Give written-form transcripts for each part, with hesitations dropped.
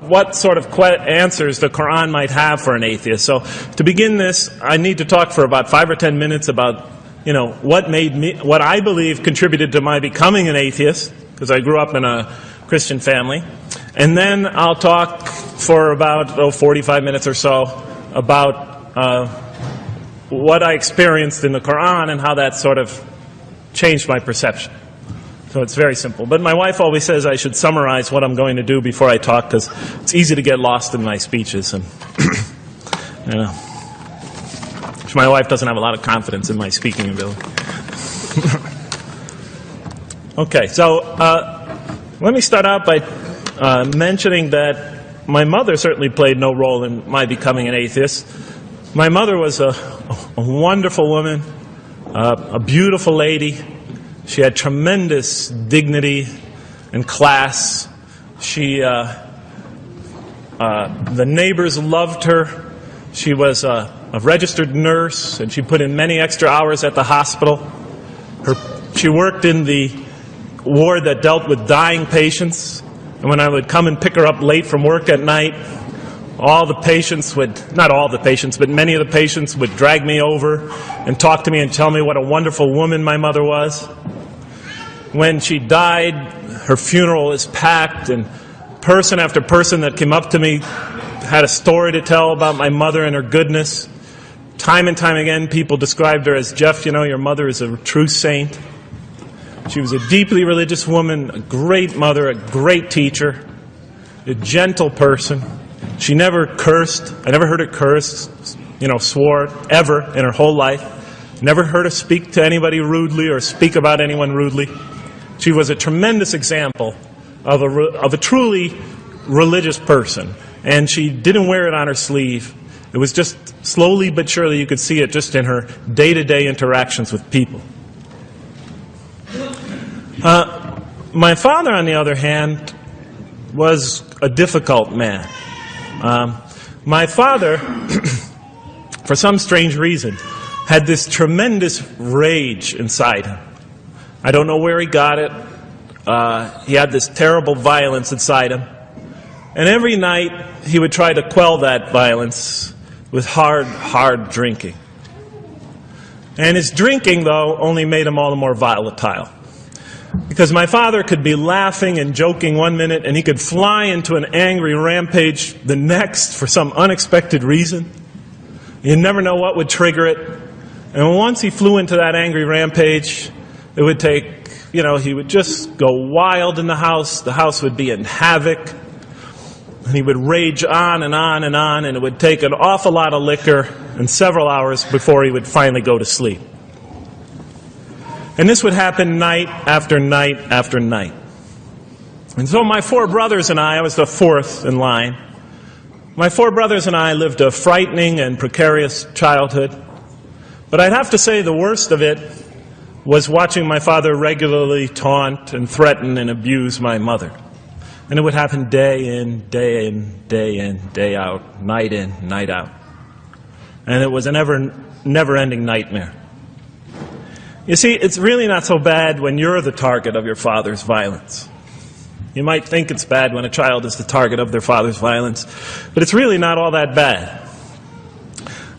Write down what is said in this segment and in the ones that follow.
what sort of answers the Quran might have for an atheist. So to begin this, I need to talk for about 5 or 10 minutes about, what I believe contributed to my becoming an atheist, because I grew up in a Christian family. And then I'll talk for about 45 minutes or so about what I experienced in the Quran and how that sort of changed my perception. So it's very simple. But my wife always says I should summarize what I'm going to do before I talk, because it's easy to get lost in my speeches. And my wife doesn't have a lot of confidence in my speaking ability. Okay, so let me start out by mentioning that my mother certainly played no role in my becoming an atheist. My mother was a wonderful woman, a beautiful lady. She had tremendous dignity and class. The neighbors loved her. She was a registered nurse, and she put in many extra hours at the hospital. She worked in the ward that dealt with dying patients. And when I would come and pick her up late from work at night, all the patients would, not all the patients, but many of the patients would drag me over and talk to me and tell me what a wonderful woman my mother was. When she died, her funeral was packed, and person after person that came up to me had a story to tell about my mother and her goodness. Time and time again, people described her as, Jeff, your mother is a true saint. She was a deeply religious woman, a great mother, a great teacher, a gentle person. She never cursed. I never heard her curse, swore, ever in her whole life. Never heard her speak to anybody rudely or speak about anyone rudely. She was a tremendous example of a truly religious person. And she didn't wear it on her sleeve. It was just slowly but surely you could see it just in her day-to-day interactions with people. My father, on the other hand, was a difficult man. My father, for some strange reason, had this tremendous rage inside him. I don't know where he got it. He had this terrible violence inside him. And every night he would try to quell that violence with hard drinking. And his drinking, though, only made him all the more volatile. Because my father could be laughing and joking one minute, and he could fly into an angry rampage the next for some unexpected reason. You never know what would trigger it. And once he flew into that angry rampage, it would take, he would just go wild in the house. The house would be in havoc. And he would rage on and on and on, and it would take an awful lot of liquor and several hours before he would finally go to sleep. And this would happen night after night after night. And so my 4 brothers and I was the 4th in line. My 4 brothers and I lived a frightening and precarious childhood. But I'd have to say the worst of it was watching my father regularly taunt and threaten and abuse my mother. And it would happen day in, day in, day in, day out, night in, night out. And it was a never-ending nightmare. You see, it's really not so bad when you're the target of your father's violence. You might think it's bad when a child is the target of their father's violence, but it's really not all that bad.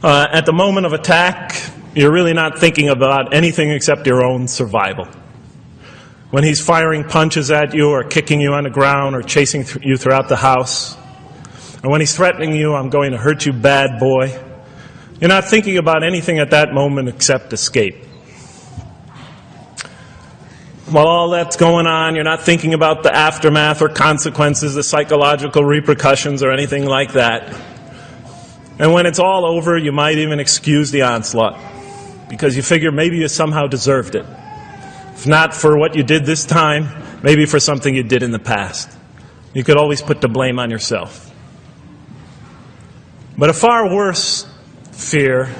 At the moment of attack, you're really not thinking about anything except your own survival. When he's firing punches at you or kicking you on the ground or chasing you throughout the house, or when he's threatening you, I'm going to hurt you, bad boy, you're not thinking about anything at that moment except escape. While all that's going on, you're not thinking about the aftermath or consequences, the psychological repercussions or anything like that. And when it's all over, you might even excuse the onslaught because you figure maybe you somehow deserved it. If not for what you did this time, maybe for something you did in the past. You could always put the blame on yourself. But a far worse fear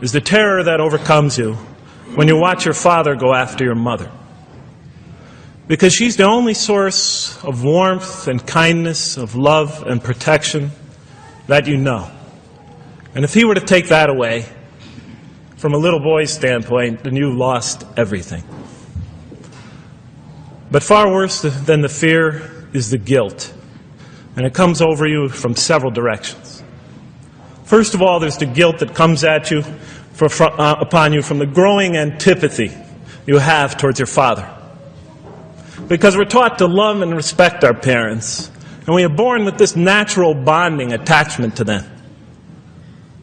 is the terror that overcomes you when you watch your father go after your mother. Because she's the only source of warmth and kindness, of love and protection that you know. And if he were to take that away, from a little boy's standpoint, then you've lost everything. But far worse than the fear is the guilt. And it comes over you from several directions. First of all, there's the guilt that comes at you upon you from the growing antipathy you have towards your father. Because we're taught to love and respect our parents, and we are born with this natural bonding attachment to them.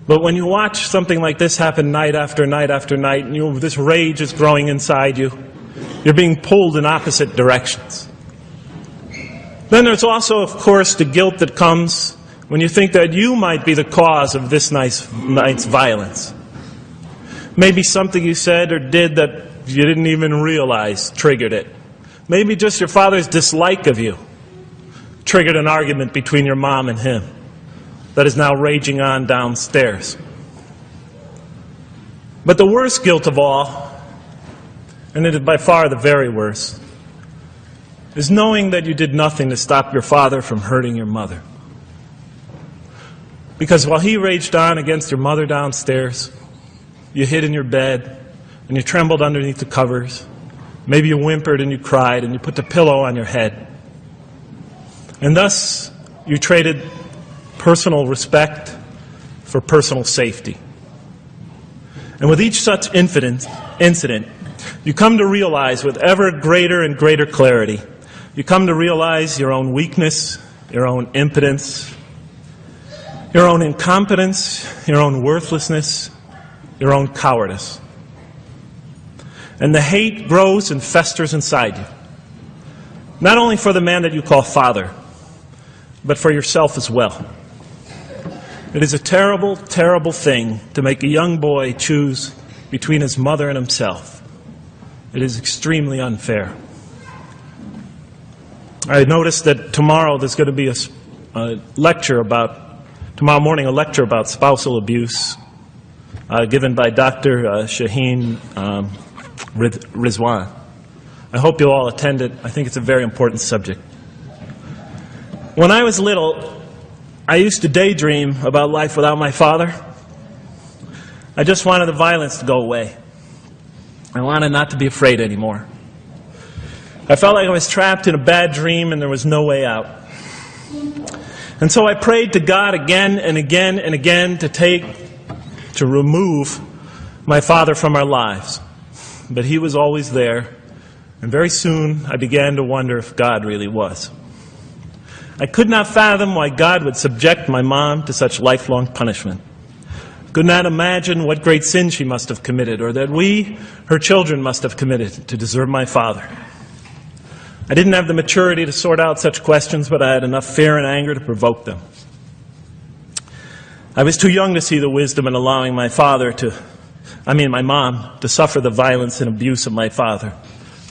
But when you watch something like this happen night after night after night, and this rage is growing inside you, you're being pulled in opposite directions. Then there's also, of course, the guilt that comes when you think that you might be the cause of this night's violence. Maybe something you said or did that you didn't even realize triggered it. Maybe just your father's dislike of you triggered an argument between your mom and him that is now raging on downstairs. But the worst guilt of all, and it is by far the very worst, is knowing that you did nothing to stop your father from hurting your mother. Because while he raged on against your mother downstairs, you hid in your bed and you trembled underneath the covers. Maybe you whimpered and you cried and you put the pillow on your head. And thus, you traded personal respect for personal safety. And with each such incident, you come to realize with ever greater and greater clarity, you come to realize your own weakness, your own impotence, your own incompetence, your own worthlessness, your own cowardice. And the hate grows and festers inside you, not only for the man that you call father, but for yourself as well. It is a terrible, terrible thing to make a young boy choose between his mother and himself. It is extremely unfair. I noticed that tomorrow there's going to be tomorrow morning a lecture about spousal abuse given by Dr. Shaheen Rizwan. I hope you'll all attend it. I think it's a very important subject. When I was little, I used to daydream about life without my father. I just wanted the violence to go away. I wanted not to be afraid anymore. I felt like I was trapped in a bad dream and there was no way out. And so I prayed to God again and again and again to remove my father from our lives. But he was always there, and very soon I began to wonder if God really was. I could not fathom why God would subject my mom to such lifelong punishment. Could not imagine what great sin she must have committed, or that we, her children, must have committed to deserve my father. I didn't have the maturity to sort out such questions, but I had enough fear and anger to provoke them. I was too young to see the wisdom in allowing my mom, to suffer the violence and abuse of my father.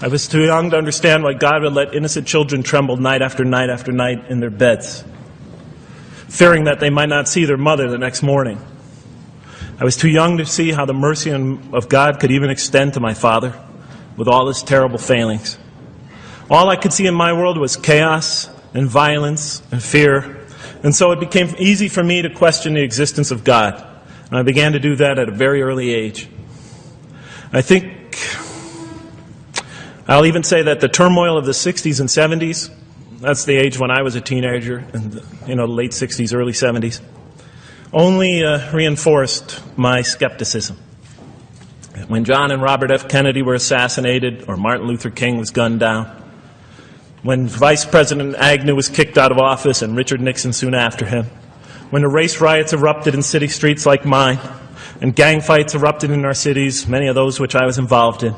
I was too young to understand why God would let innocent children tremble night after night after night in their beds, fearing that they might not see their mother the next morning. I was too young to see how the mercy of God could even extend to my father with all his terrible failings. All I could see in my world was chaos and violence and fear, and so it became easy for me to question the existence of God. And I began to do that at a very early age. I think I'll even say that the turmoil of the 60s and 70s, that's the age when I was a teenager, in the late 60s, early 70s, only reinforced my skepticism. When John and Robert F. Kennedy were assassinated, or Martin Luther King was gunned down, when Vice President Agnew was kicked out of office and Richard Nixon soon after him, when the race riots erupted in city streets like mine, and gang fights erupted in our cities, many of those which I was involved in,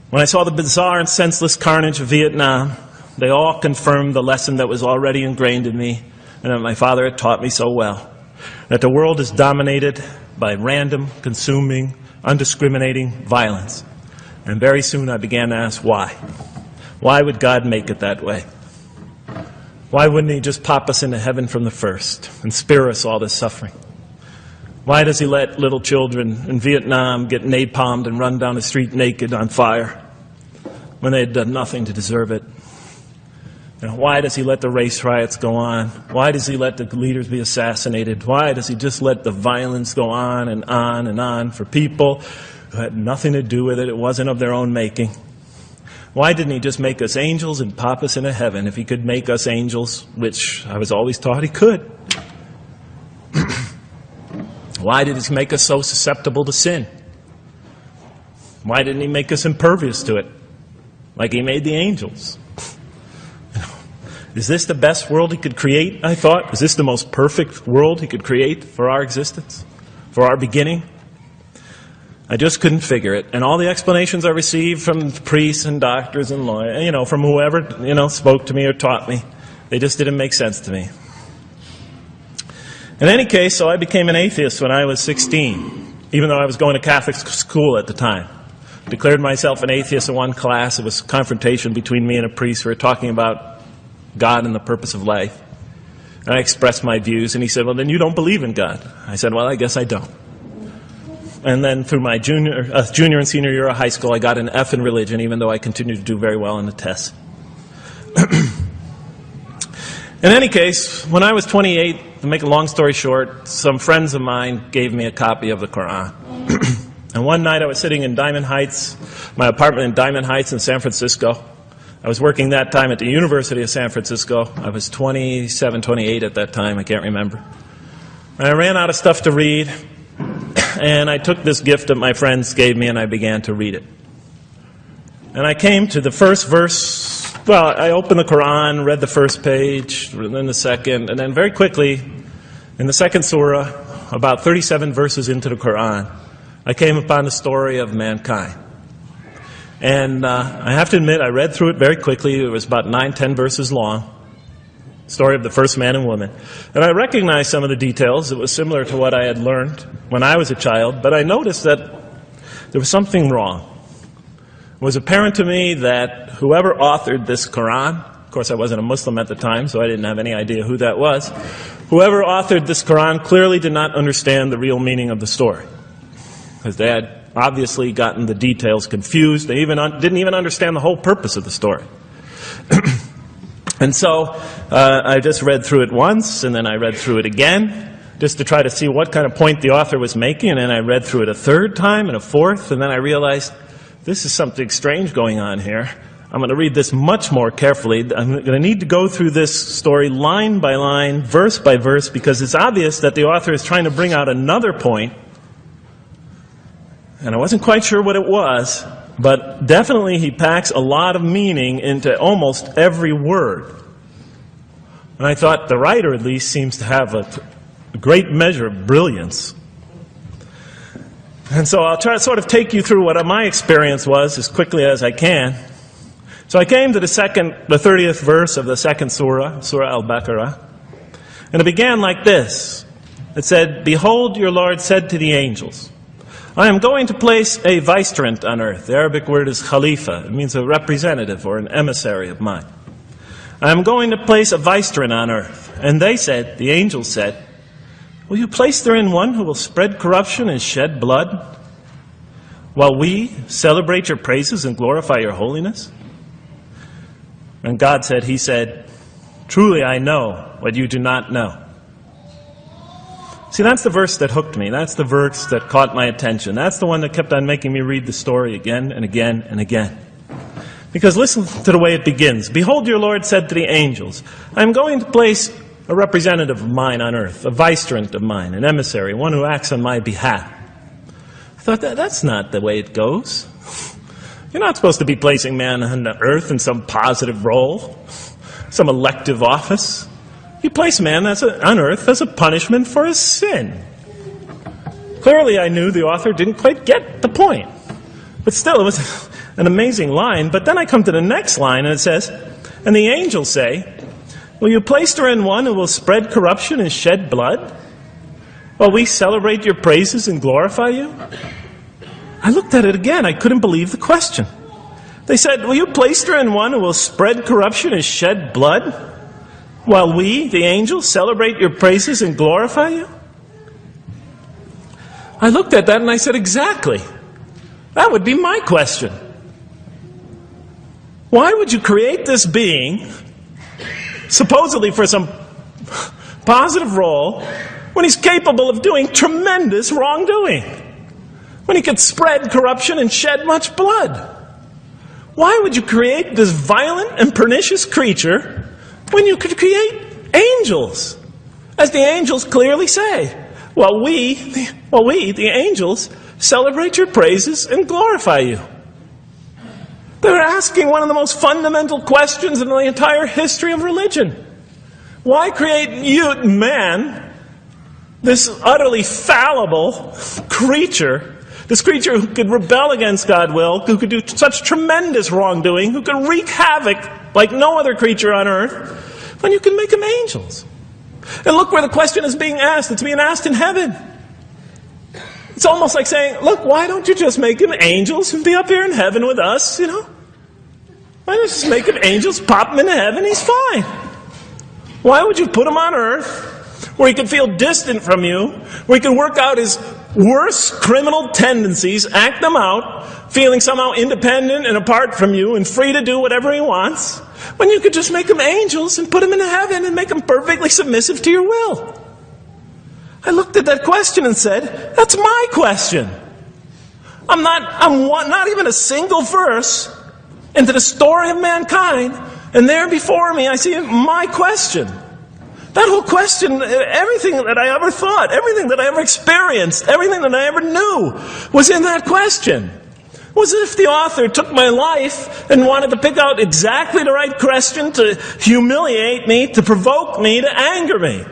when I saw the bizarre and senseless carnage of Vietnam, they all confirmed the lesson that was already ingrained in me and that my father had taught me so well, that the world is dominated by random, consuming, undiscriminating violence. And very soon I began to ask why. Why would God make it that way? Why wouldn't he just pop us into heaven from the first and spare us all this suffering? Why does he let little children in Vietnam get napalmed and run down the street naked on fire when they had done nothing to deserve it? Why does he let the race riots go on? Why does he let the leaders be assassinated? Why does he just let the violence go on and on and on for people who had nothing to do with it? It wasn't of their own making. Why didn't he just make us angels and pop us into heaven if he could make us angels, which I was always taught he could? Why did he make us so susceptible to sin? Why didn't he make us impervious to it, like he made the angels? Is this the best world he could create, I thought? Is this the most perfect world he could create for our existence, for our beginning? I just couldn't figure it. And all the explanations I received from priests and doctors and lawyers, from whoever, spoke to me or taught me, they just didn't make sense to me. In any case, so I became an atheist when I was 16, even though I was going to Catholic school at the time. Declared myself an atheist in one class. It was a confrontation between me and a priest. We were talking about God and the purpose of life. And I expressed my views, and he said, well, then you don't believe in God. I said, well, I guess I don't. And then through my junior and senior year of high school, I got an F in religion, even though I continued to do very well in the tests. In any case, when I was 28, to make a long story short, some friends of mine gave me a copy of the Quran. And one night I was sitting in Diamond Heights, my apartment in Diamond Heights in San Francisco. I was working that time at the University of San Francisco. I was 27, 28 at that time, I can't remember. And I ran out of stuff to read. And I took this gift that my friends gave me and I began to read it. And I came to the first verse. Well, I opened the Quran, read the first page, then the second, and then very quickly, in the second surah, about 37 verses into the Quran, I came upon the story of mankind. And I have to admit, I read through it very quickly. It was about 9-10 verses long. Story of the first man and woman. And I recognized some of the details. It was similar to what I had learned when I was a child, but I noticed that there was something wrong. It was apparent to me that whoever authored this Quran, of course I wasn't a Muslim at the time, so I didn't have any idea who that was, whoever authored this Quran clearly did not understand the real meaning of the story. Because they had obviously gotten the details confused. They didn't even understand the whole purpose of the story. And so I just read through it once, and then I read through it again, just to try to see what kind of point the author was making, and then I read through it a third time and a fourth, and then I realized this is something strange going on here. I'm going to read this much more carefully. I'm going to need to go through this story line by line, verse by verse, because it's obvious that the author is trying to bring out another point, and I wasn't quite sure what it was, but definitely he packs a lot of meaning into almost every word. And I thought the writer at least seems to have a great measure of brilliance. And so I'll try to sort of take you through what my experience was as quickly as I can. So I came to the 30th verse of the second surah, Surah Al-Baqarah. And it began like this. It said, "Behold, your Lord said to the angels, I am going to place a vicegerent on earth." The Arabic word is khalifa. It means a representative or an emissary of mine. "I am going to place a vicegerent on earth." And they said, the angels said, "Will you place therein one who will spread corruption and shed blood, while we celebrate your praises and glorify your holiness?" And God said, He said, "Truly I know what you do not know." See, that's the verse that hooked me. That's the verse that caught my attention. That's the one that kept on making me read the story again and again and again. Because listen to the way it begins. "Behold, your Lord said to the angels, I am going to place a representative of mine on earth, a vicegerent of mine, an emissary, one who acts on my behalf." I thought, that's not the way it goes. You're not supposed to be placing man on the earth in some positive role, some elective office. You place man on earth as a punishment for his sin. Clearly I knew the author didn't quite get the point. But still, it was an amazing line. But then I come to the next line and it says, "And the angels say, will you place therein one who will spread corruption and shed blood, while we celebrate your praises and glorify you?" I looked at it again. I couldn't believe the question. They said, "Will you place therein one who will spread corruption and shed blood, while we, the angels, celebrate your praises and glorify you?" I looked at that and I said, exactly. That would be my question. Why would you create this being, supposedly for some positive role, when he's capable of doing tremendous wrongdoing? When he could spread corruption and shed much blood? Why would you create this violent and pernicious creature when you could create angels? As the angels clearly say, we, the angels, celebrate your praises and glorify you. They're asking one of the most fundamental questions in the entire history of religion. Why create man, this utterly fallible creature, this creature who could rebel against God's will, who could do such tremendous wrongdoing, who could wreak havoc like no other creature on earth, when you can make them angels? And look where the question is being asked. It's being asked in heaven. It's almost like saying, look, why don't you just make them angels and be up here in heaven with us, Why don't you just make him angels, pop him into heaven, he's fine. Why would you put him on earth where he could feel distant from you, where he could work out his worst criminal tendencies, act them out, feeling somehow independent and apart from you and free to do whatever he wants, when you could just make them angels and put them into heaven and make them perfectly submissive to your will? I looked at that question and said, that's my question. I'm not even a single verse into the story of mankind, and there before me I see my question. That whole question, everything that I ever thought, everything that I ever experienced, everything that I ever knew was in that question. It was as if the author took my life and wanted to pick out exactly the right question to humiliate me, to provoke me, to anger me.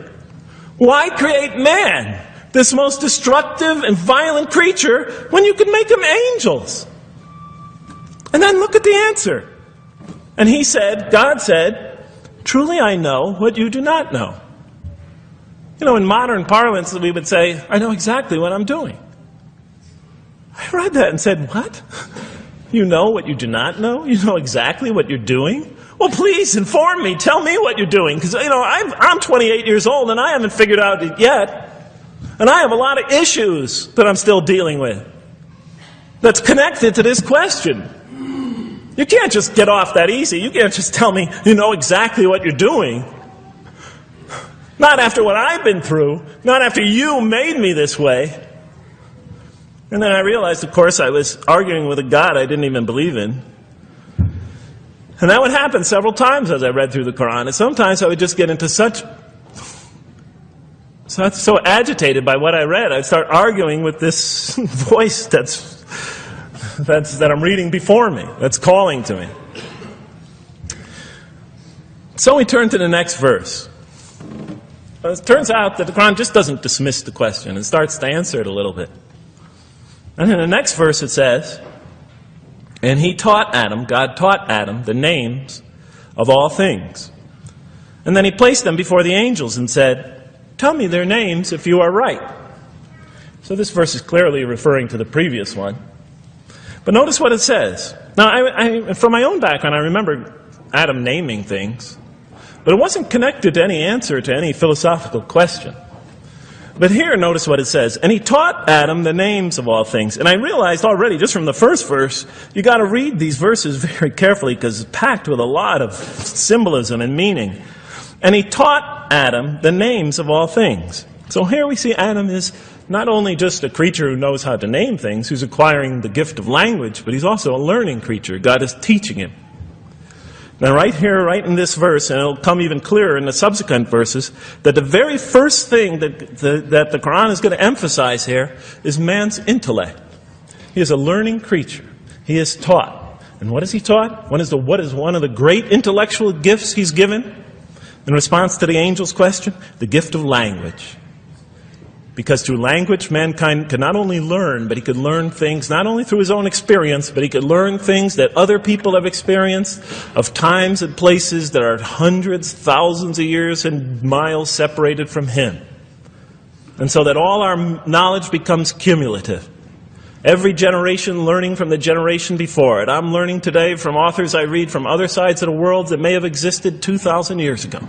Why create man, this most destructive and violent creature, when you could make him angels? And then look at the answer. And he said, God said, truly I know what you do not know. In modern parlance we would say, I know exactly what I'm doing. I read that and said, what? You know what you do not know? You know exactly what you're doing? Well, please inform me. Tell me what you're doing. Because, I'm 28 years old and I haven't figured out it yet. And I have a lot of issues that I'm still dealing with that's connected to this question. You can't just get off that easy. You can't just tell me you know exactly what you're doing. Not after what I've been through. Not after you made me this way. And then I realized, of course, I was arguing with a God I didn't even believe in. And that would happen several times as I read through the Quran. And sometimes I would just get into so agitated by what I read, I'd start arguing with this voice that I'm reading before me, that's calling to me. So we turn to the next verse. It turns out that the Quran just doesn't dismiss the question. It starts to answer it a little bit. And in the next verse it says, and God taught Adam the names of all things. And then he placed them before the angels and said, tell me their names if you are right. So this verse is clearly referring to the previous one. But notice what it says. Now, I from my own background, I remember Adam naming things, but it wasn't connected to any answer to any philosophical question. But here, notice what it says. And he taught Adam the names of all things. And I realized already, just from the first verse, you got to read these verses very carefully because it's packed with a lot of symbolism and meaning. And he taught Adam the names of all things. So here we see Adam is not only just a creature who knows how to name things, who's acquiring the gift of language, but he's also a learning creature. God is teaching him. Now right here, right in this verse, and it'll come even clearer in the subsequent verses, that the very first thing that the Quran is going to emphasize here is man's intellect. He is a learning creature. He is taught. And what is he taught? What is one of the great intellectual gifts he's given? In response to the angel's question, the gift of language. Because through language, mankind could not only learn, but he could learn things not only through his own experience, but he could learn things that other people have experienced of times and places that are hundreds, thousands of years and miles separated from him. And so that all our knowledge becomes cumulative. Every generation learning from the generation before it. I'm learning today from authors I read from other sides of the world that may have existed 2,000 years ago.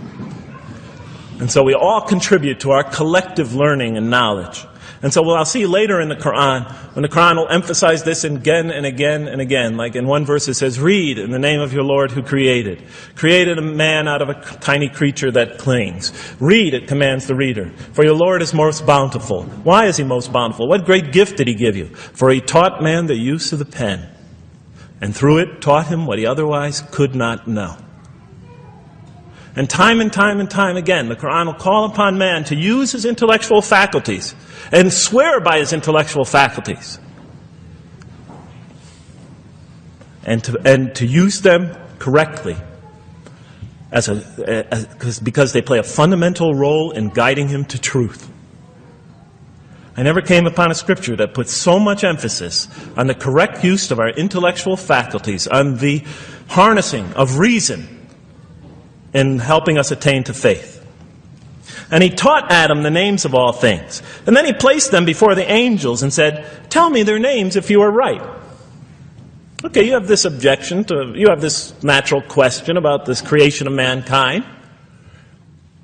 And so we all contribute to our collective learning and knowledge. And so I'll see later in the Quran, when the Quran will emphasize this again and again and again. Like in one verse it says, read in the name of your Lord who created. Created a man out of a tiny creature that clings. Read, it commands the reader. For your Lord is most bountiful. Why is he most bountiful? What great gift did he give you? For he taught man the use of the pen. and through it taught him what he otherwise could not know. And time again, the Quran will call upon man to use his intellectual faculties and swear by his intellectual faculties. And to use them correctly because they play a fundamental role in guiding him to truth. I never came upon a scripture that puts so much emphasis on the correct use of our intellectual faculties, on the harnessing of reason in helping us attain to faith. And he taught Adam the names of all things. And then he placed them before the angels and said, "Tell me their names if you are right." Okay, you have this objection you have this natural question about this creation of mankind.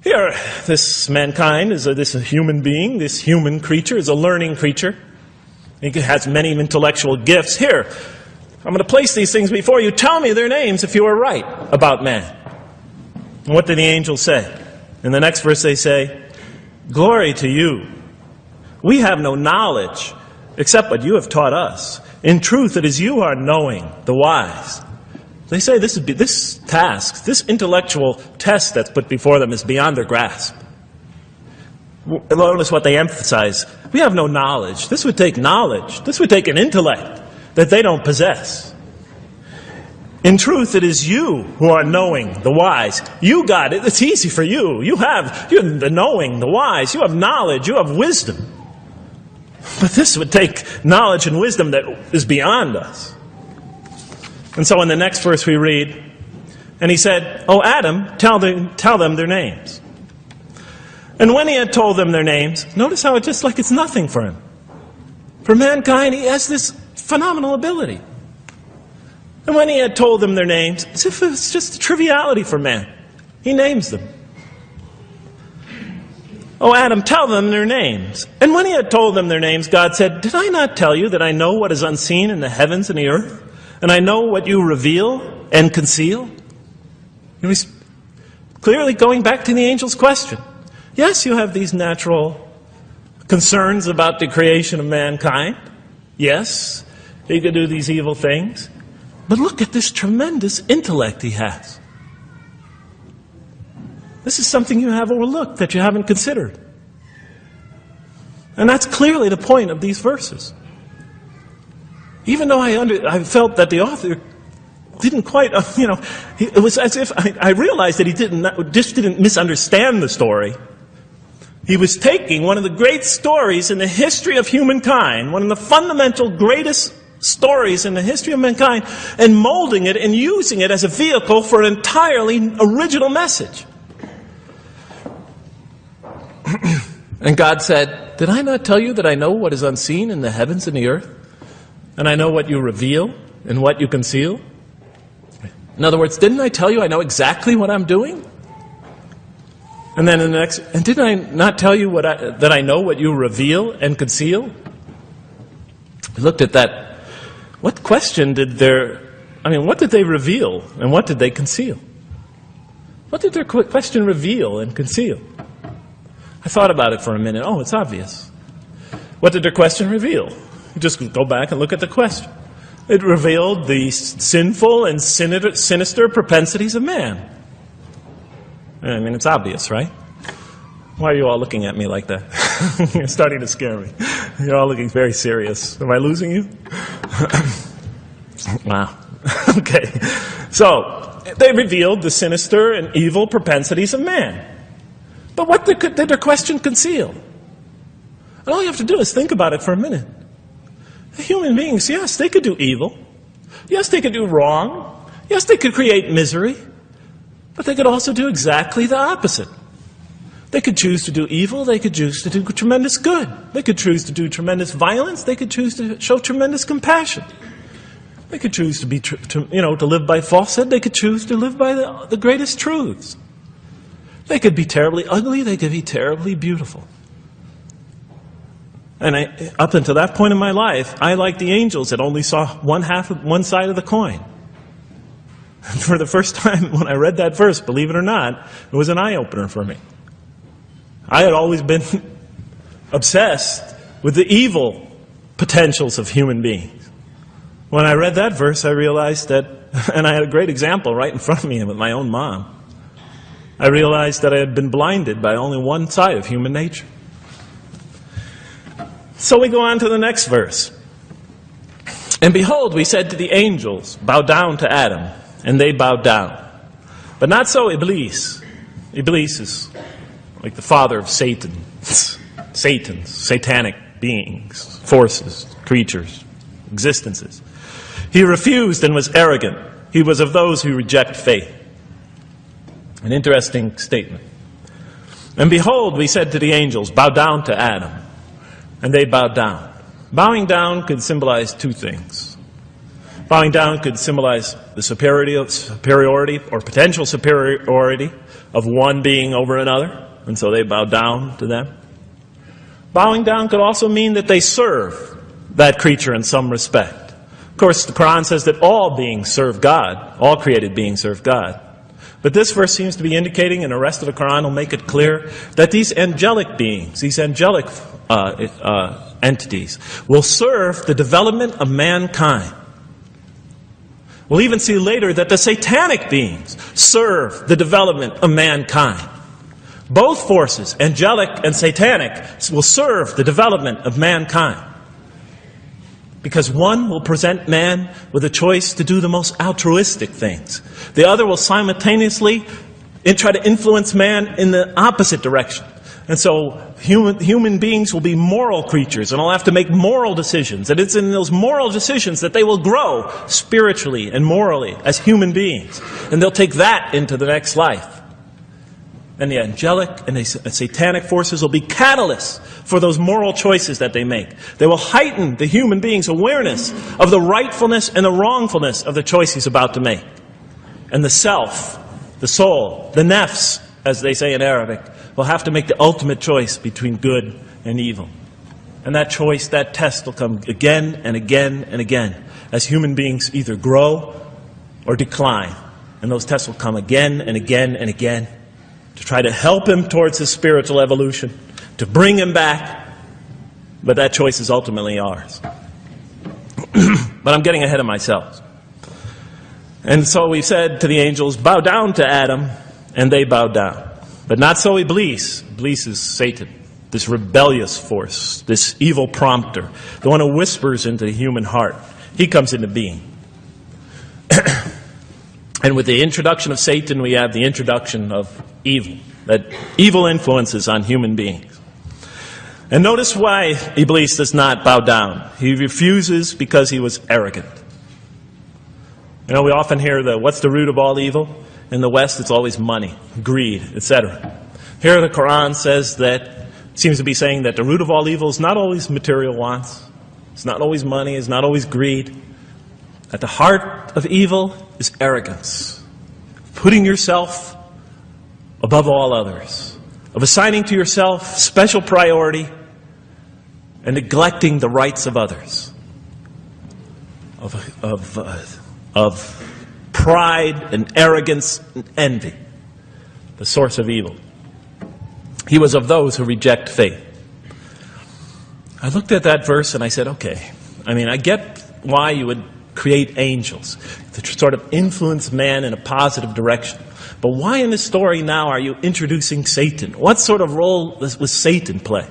Here, this mankind is this human being, this human creature is a learning creature. He has many intellectual gifts. Here, I'm going to place these things before you. Tell me their names if you are right about man. And what did the angels say? In the next verse they say, "Glory to you. We have no knowledge except what you have taught us. In truth, it is you who are knowing, the wise." They say this task, this intellectual test that's put before them is beyond their grasp. Notice what they emphasize. We have no knowledge. This would take knowledge. This would take an intellect that they don't possess. In truth, it is you who are knowing, the wise. You got it. It's easy for you. You're the knowing, the wise. You have knowledge. You have wisdom. But this would take knowledge and wisdom that is beyond us. And so in the next verse we read, and he said, "O Adam, tell them their names." And when he had told them their names, notice how it's nothing for him. For mankind, he has this phenomenal ability. And when he had told them their names, as if it was just a triviality for man, he names them. "O Adam, tell them their names." And when he had told them their names, God said, "Did I not tell you that I know what is unseen in the heavens and the earth? And I know what you reveal and conceal?" And he's clearly going back to the angel's question. Yes, you have these natural concerns about the creation of mankind. Yes, he could do these evil things. But look at this tremendous intellect he has. This is something you have overlooked, that you haven't considered. And that's clearly the point of these verses. Even though I felt that the author didn't quite, it was as if I realized that he didn't misunderstand the story. He was taking one of the great stories in the history of humankind, one of the fundamental greatest stories in the history of mankind, and molding it and using it as a vehicle for an entirely original message. And God said, "Did I not tell you that I know what is unseen in the heavens and the earth? And I know what you reveal and what you conceal?" In other words, didn't I tell you I know exactly what I'm doing? And then in the next, and didn't I not tell you that I know what you reveal and conceal? We looked at that. What did they reveal and what did they conceal? What did their question reveal and conceal? I thought about it for a minute. Oh, it's obvious. What did their question reveal? You just go back and look at the question. It revealed the sinful and sinister propensities of man. I mean, it's obvious, right? Why are you all looking at me like that? You're starting to scare me. You're all looking very serious. Am I losing you? Wow. Okay. So, they revealed the sinister and evil propensities of man. But what did their question conceal? And all you have to do is think about it for a minute. Human beings, yes, they could do evil. Yes, they could do wrong. Yes, they could create misery. But they could also do exactly the opposite. They could choose to do evil. They could choose to do tremendous good. They could choose to do tremendous violence. They could choose to show tremendous compassion. They could choose to live by falsehood. They could choose to live by the greatest truths. They could be terribly ugly. They could be terribly beautiful. And up until that point in my life, I, like the angels, that only saw one side of the coin. And for the first time when I read that verse, believe it or not, it was an eye-opener for me. I had always been obsessed with the evil potentials of human beings. When I read that verse, I realized that, and I had a great example right in front of me with my own mom, I realized that I had been blinded by only one side of human nature. So we go on to the next verse. And behold, we said to the angels, bow down to Adam, and they bowed down. But not so Iblis. Iblis is like the father of Satan. Satan's, satanic beings, forces, creatures, existences. He refused and was arrogant. He was of those who reject faith. An interesting statement. And behold, we said to the angels, bow down to Adam. And they bowed down. Bowing down could symbolize two things. Bowing down could symbolize the superiority or potential superiority of one being over another. And so they bowed down to them. Bowing down could also mean that they serve that creature in some respect. Of course, the Quran says that all beings serve God. All created beings serve God. But this verse seems to be indicating, and the rest of the Quran will make it clear, that these angelic beings, these angelic entities, will serve the development of mankind. We'll even see later that the satanic beings serve the development of mankind. Both forces, angelic and satanic, will serve the development of mankind. Because one will present man with a choice to do the most altruistic things. The other will simultaneously try to influence man in the opposite direction. And so human beings will be moral creatures and will have to make moral decisions. And it's in those moral decisions that they will grow spiritually and morally as human beings. And they'll take that into the next life. And the angelic and the satanic forces will be catalysts for those moral choices that they make. They will heighten the human being's awareness of the rightfulness and the wrongfulness of the choice he's about to make. And the self, the soul, the nafs, as they say in Arabic, will have to make the ultimate choice between good and evil. And that choice, that test will come again and again and again as human beings either grow or decline. And those tests will come again and again and again to try to help him towards his spiritual evolution, to bring him back. But that choice is ultimately ours. But I'm getting ahead of myself. And so we said to the angels, bow down to Adam, and they bowed down. But not so Iblis. Iblis is Satan, this rebellious force, this evil prompter, the one who whispers into the human heart. He comes into being. And with the introduction of Satan, we have the introduction of evil, that evil influences on human beings. And notice why Iblis does not bow down. He refuses because he was arrogant. You know, we often hear what's the root of all evil? In the West, it's always money, greed, etc. Here the Quran says that, seems to be saying that the root of all evil is not always material wants. It's not always money, it's not always greed. At the heart of evil is arrogance. Putting yourself above all others. Of assigning to yourself special priority and neglecting the rights of others. Of pride and arrogance and envy. The source of evil. He was of those who reject faith. I looked at that verse and I said, okay, I get why you would create angels to sort of influence man in a positive direction. But why in this story now are you introducing Satan? What sort of role was Satan play?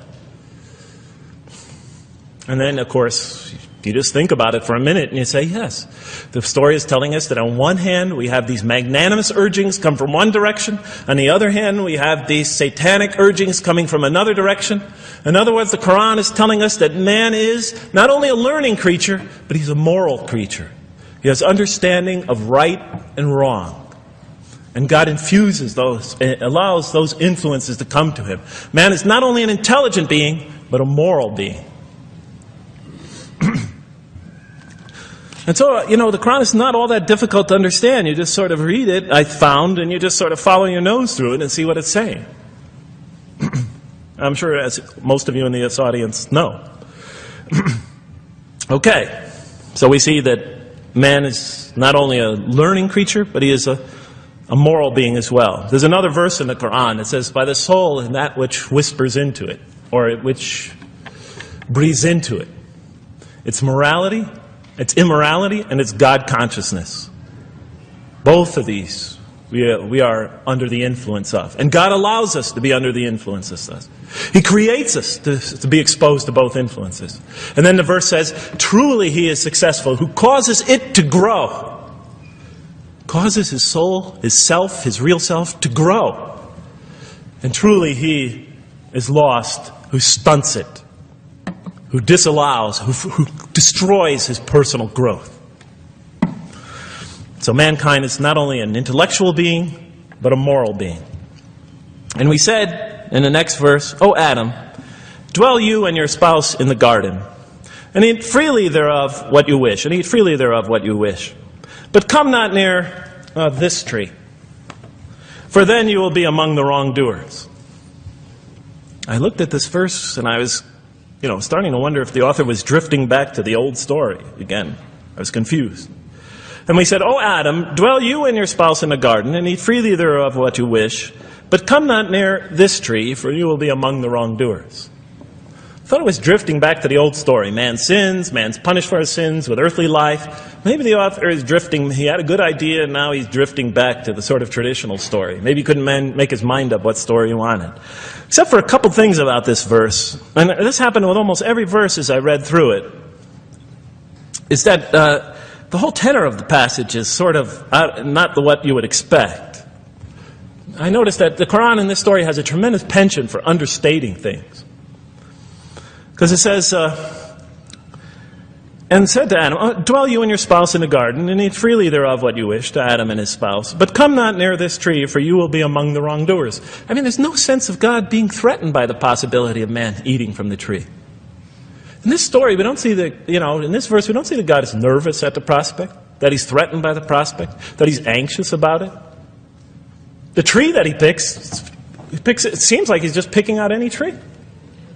And then, of course, you just think about it for a minute and you say, yes. The story is telling us that on one hand, we have these magnanimous urgings come from one direction. On the other hand, we have these satanic urgings coming from another direction. In other words, the Quran is telling us that man is not only a learning creature, but he's a moral creature. He has understanding of right and wrong. And God infuses those, allows those influences to come to him. Man is not only an intelligent being, but a moral being. And so, the Quran is not all that difficult to understand. You just sort of read it, I found, and you just sort of follow your nose through it and see what it's saying. I'm sure as most of you in this audience know. Okay, so we see that man is not only a learning creature, but he is a moral being as well. There's another verse in the Quran that says, by the soul and that which whispers into it, or which breathes into it. Its morality It's immorality and it's God consciousness. Both of these we are under the influence of. And God allows us to be under the influences of. He creates us to be exposed to both influences. And then the verse says, truly he is successful, who causes it to grow. Causes his soul, his self, his real self to grow. And truly he is lost, who stunts it, who disallows, who destroys his personal growth. So mankind is not only an intellectual being, but a moral being. And we said in the next verse, O Adam, dwell you and your spouse in the garden, and eat freely thereof what you wish, and eat freely thereof what you wish. But come not near this tree, for then you will be among the wrongdoers. I looked at this verse and I was, starting to wonder if the author was drifting back to the old story again. I was confused. And we said, O Adam, dwell you and your spouse in the garden, and eat freely thereof what you wish, but come not near this tree, for you will be among the wrongdoers. I thought it was drifting back to the old story. Man sins, man's punished for his sins with earthly life. Maybe the author is drifting, he had a good idea, and now he's drifting back to the sort of traditional story. Maybe he couldn't make his mind up what story he wanted. Except for a couple things about this verse, and this happened with almost every verse as I read through it, is that the whole tenor of the passage is sort of not what you would expect. I noticed that the Quran in this story has a tremendous penchant for understating things. Because it says, and said to Adam, dwell you and your spouse in the garden, and eat freely thereof what you wish, to Adam and his spouse. But come not near this tree, for you will be among the wrongdoers. I mean, there's no sense of God being threatened by the possibility of man eating from the tree. In this story, we don't see in this verse, we don't see that God is nervous at the prospect, that he's threatened by the prospect, that he's anxious about it. The tree that he picks, it seems like he's just picking out any tree.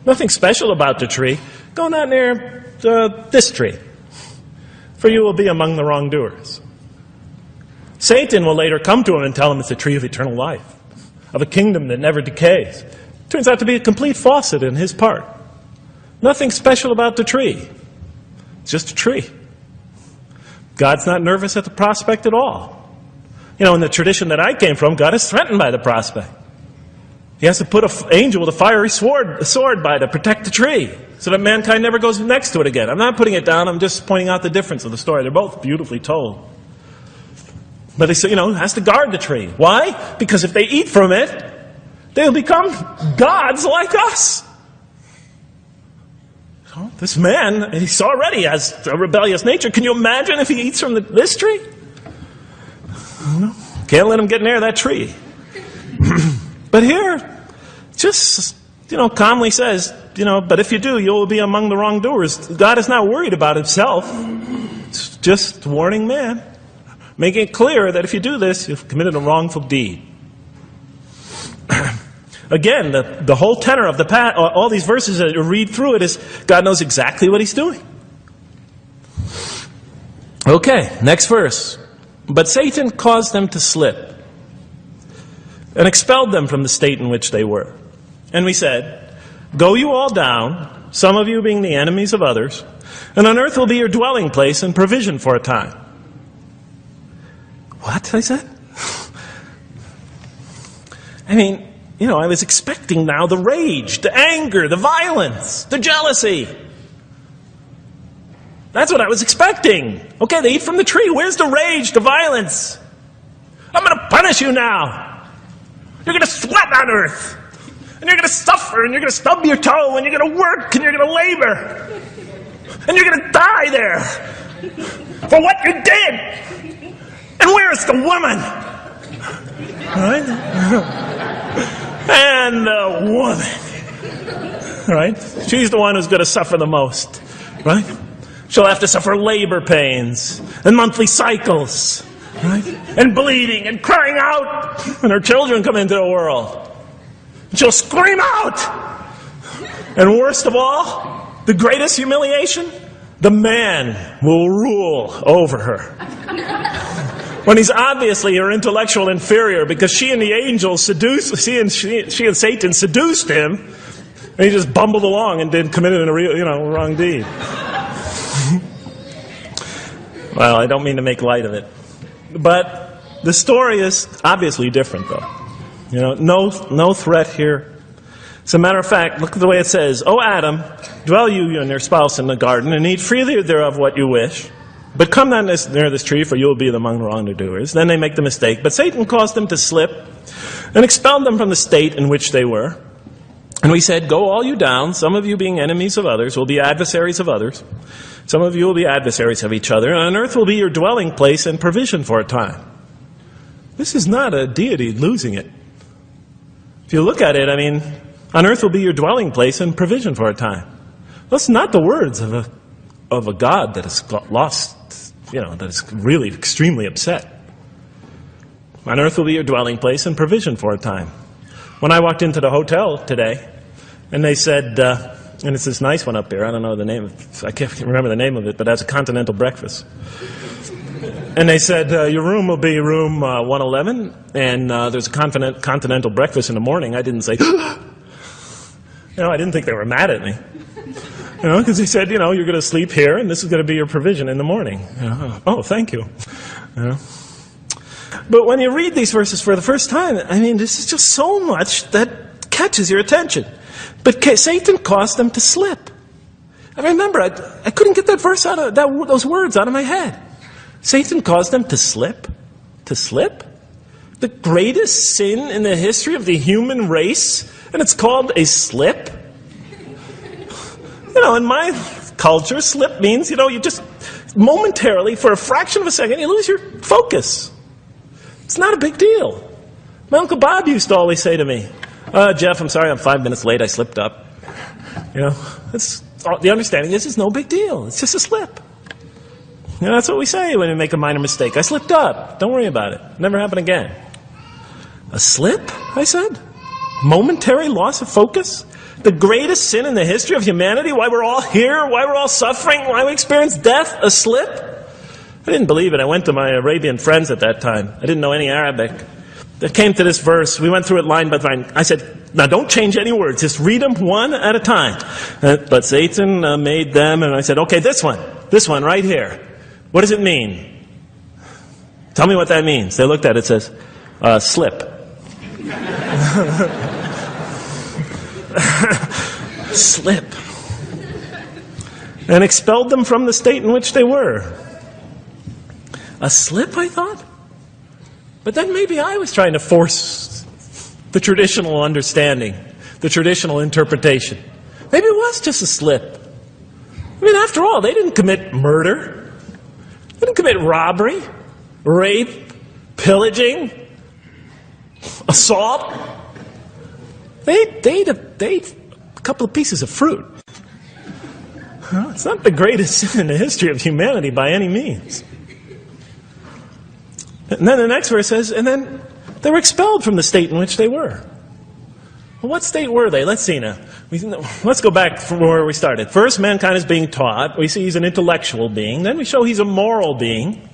Nothing special about the tree. Go not near this tree, for you will be among the wrongdoers. Satan will later come to him and tell him it's a tree of eternal life, of a kingdom that never decays. Turns out to be a complete falsehood in his part. Nothing special about the tree. It's just a tree. God's not nervous at the prospect at all. In the tradition that I came from, God is threatened by the prospect. He has to put an angel with a fiery sword by to protect the tree, so that mankind never goes next to it again. I'm not putting it down, I'm just pointing out the difference of the story. They're both beautifully told. But he has to guard the tree. Why? Because if they eat from it, they'll become gods like us. This man, he already has a rebellious nature. Can you imagine if he eats from this tree? Can't let him get near that tree. But here, just, calmly says, but if you do, you will be among the wrongdoers. God is not worried about himself. It's just warning man, making it clear that if you do this, you've committed a wrongful deed. Again, the whole tenor of all these verses that you read through it is God knows exactly what he's doing. Okay, next verse. But Satan caused them to slip and expelled them from the state in which they were. And we said, go you all down, some of you being the enemies of others, and on earth will be your dwelling place and provision for a time. What? I said? I was expecting now the rage, the anger, the violence, the jealousy. That's what I was expecting. Okay, they eat from the tree. Where's the rage, the violence? I'm going to punish you now. You're going to sweat on earth. And you're going to suffer, and you're going to stub your toe, and you're going to work, and you're going to labor. And you're going to die there for what you did. And where is the woman? Right? And the woman, right? She's the one who's going to suffer the most, right? She'll have to suffer labor pains and monthly cycles, right? And bleeding and crying out when her children come into the world. And she'll scream out. And worst of all, the greatest humiliation, the man will rule over her. When he's obviously her intellectual inferior, because she and the angels she and Satan seduced him, and he just bumbled along and committed a wrong deed. Well, I don't mean to make light of it. But the story is obviously different, though. You know, no threat here. As a matter of fact, look at the way it says, "O Adam, dwell you and your spouse in the garden, and eat freely thereof what you wish. But come not near this tree, for you will be among the wrongdoers." Then they make the mistake. But Satan caused them to slip and expelled them from the state in which they were. And we said, "Go all you down, some of you being enemies of others, will be adversaries of others. Some of you will be adversaries of each other, and on earth will be your dwelling place and provision for a time." This is not a deity losing it. If you look at it, I mean, on earth will be your dwelling place and provision for a time. That's not the words of a God that has lost, that is really extremely upset. On earth will be your dwelling place and provision for a time. When I walked into the hotel today, and they said, and it's this nice one up here, I don't know the name, I can't remember the name of it, but it has a continental breakfast. And they said, your room will be room 111, and there's a continental breakfast in the morning. I didn't say, I didn't think they were mad at me. Because they said, you're going to sleep here, and this is going to be your provision in the morning. Oh, thank you. But when you read these verses for the first time, I mean, this is just so much that catches your attention. But Satan caused them to slip. I remember, I couldn't get that verse out of those words out of my head. Satan caused them to slip. To slip? The greatest sin in the history of the human race, and it's called a slip? In my culture, slip means, you just momentarily, for a fraction of a second, you lose your focus. It's not a big deal. My Uncle Bob used to always say to me, "Jeff, I'm sorry I'm 5 minutes late, I slipped up." The understanding is it's no big deal. It's just a slip. That's what we say when we make a minor mistake. I slipped up. Don't worry about it. Never happen again. A slip, I said? Momentary loss of focus? The greatest sin in the history of humanity? Why we're all here? Why we're all suffering? Why we experience death? A slip? I didn't believe it. I went to my Arabian friends at that time. I didn't know any Arabic. They came to this verse. We went through it line by line. I said, now don't change any words. Just read them one at a time. But Satan made them, and I said, okay, this one right here. What does it mean? Tell me what that means. They looked at it. It says, slip. Slip. And expelled them from the state in which they were. A slip, I thought? But then maybe I was trying to force the traditional understanding, the traditional interpretation. Maybe it was just a slip. I mean, after all, they didn't commit murder. They didn't commit robbery, rape, pillaging, assault. They ate a couple of pieces of fruit. It's not the greatest sin in the history of humanity by any means. And then the next verse says, and then they were expelled from the state in which they were. Well, what state were they? Let's see now. Let's go back from where we started. First, mankind is being taught. We see he's an intellectual being. Then we show he's a moral being.